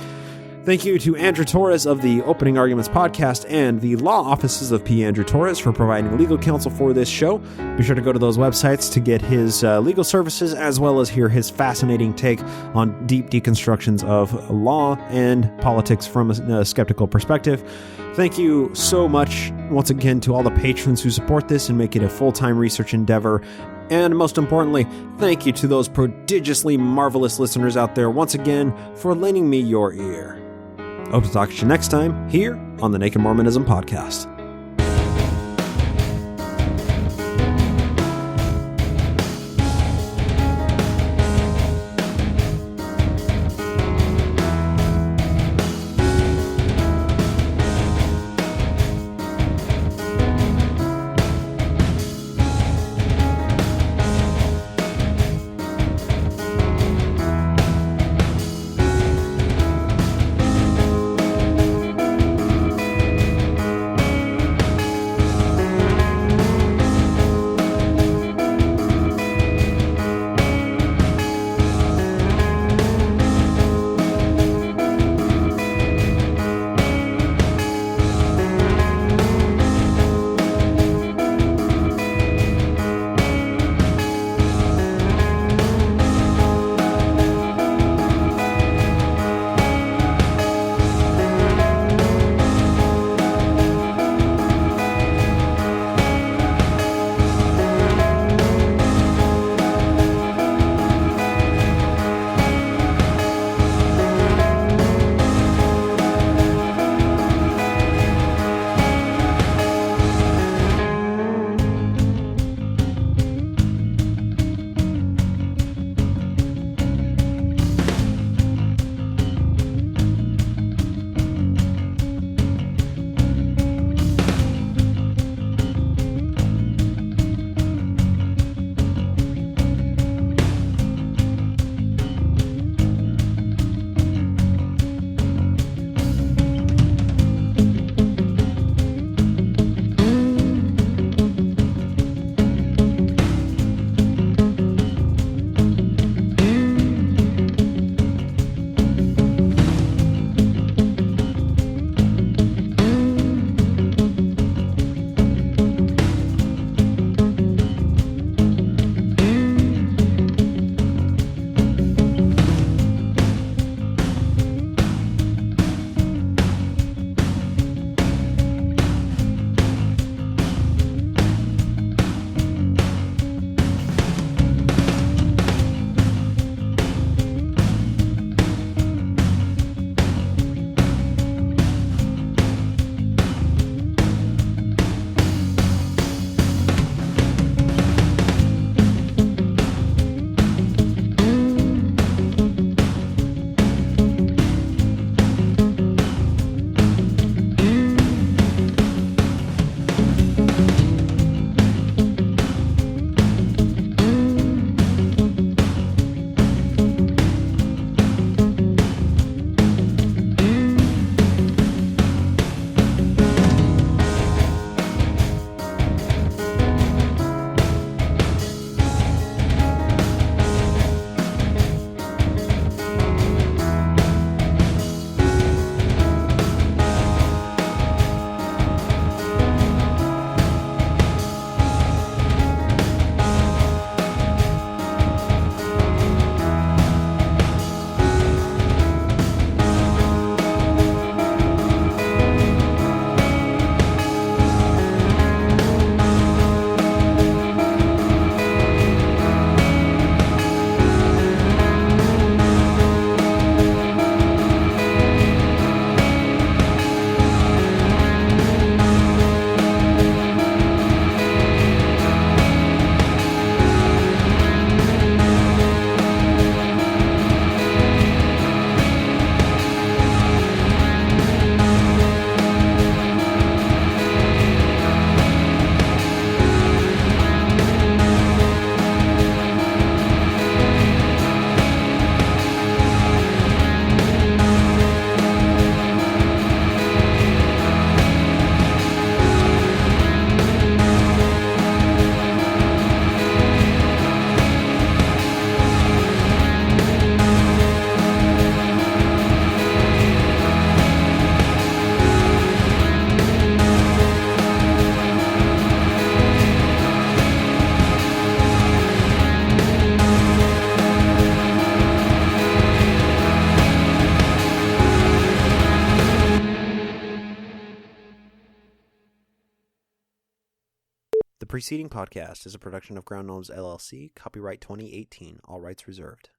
Thank you to Andrew Torres of the Opening Arguments podcast and the law offices of P. Andrew Torres for providing legal counsel for this show. Be sure to go to those websites to get his legal services, as well as hear his fascinating take on deep deconstructions of law and politics from a skeptical perspective. Thank you so much once again to all the patrons who support this and make it a full-time research endeavor. And most importantly, thank you to those prodigiously marvelous listeners out there once again for lending me your ear. Hope to talk to you next time here on the Naked Mormonism Podcast. The preceding podcast is a production of Ground Gnomes LLC, copyright 2018, all rights reserved.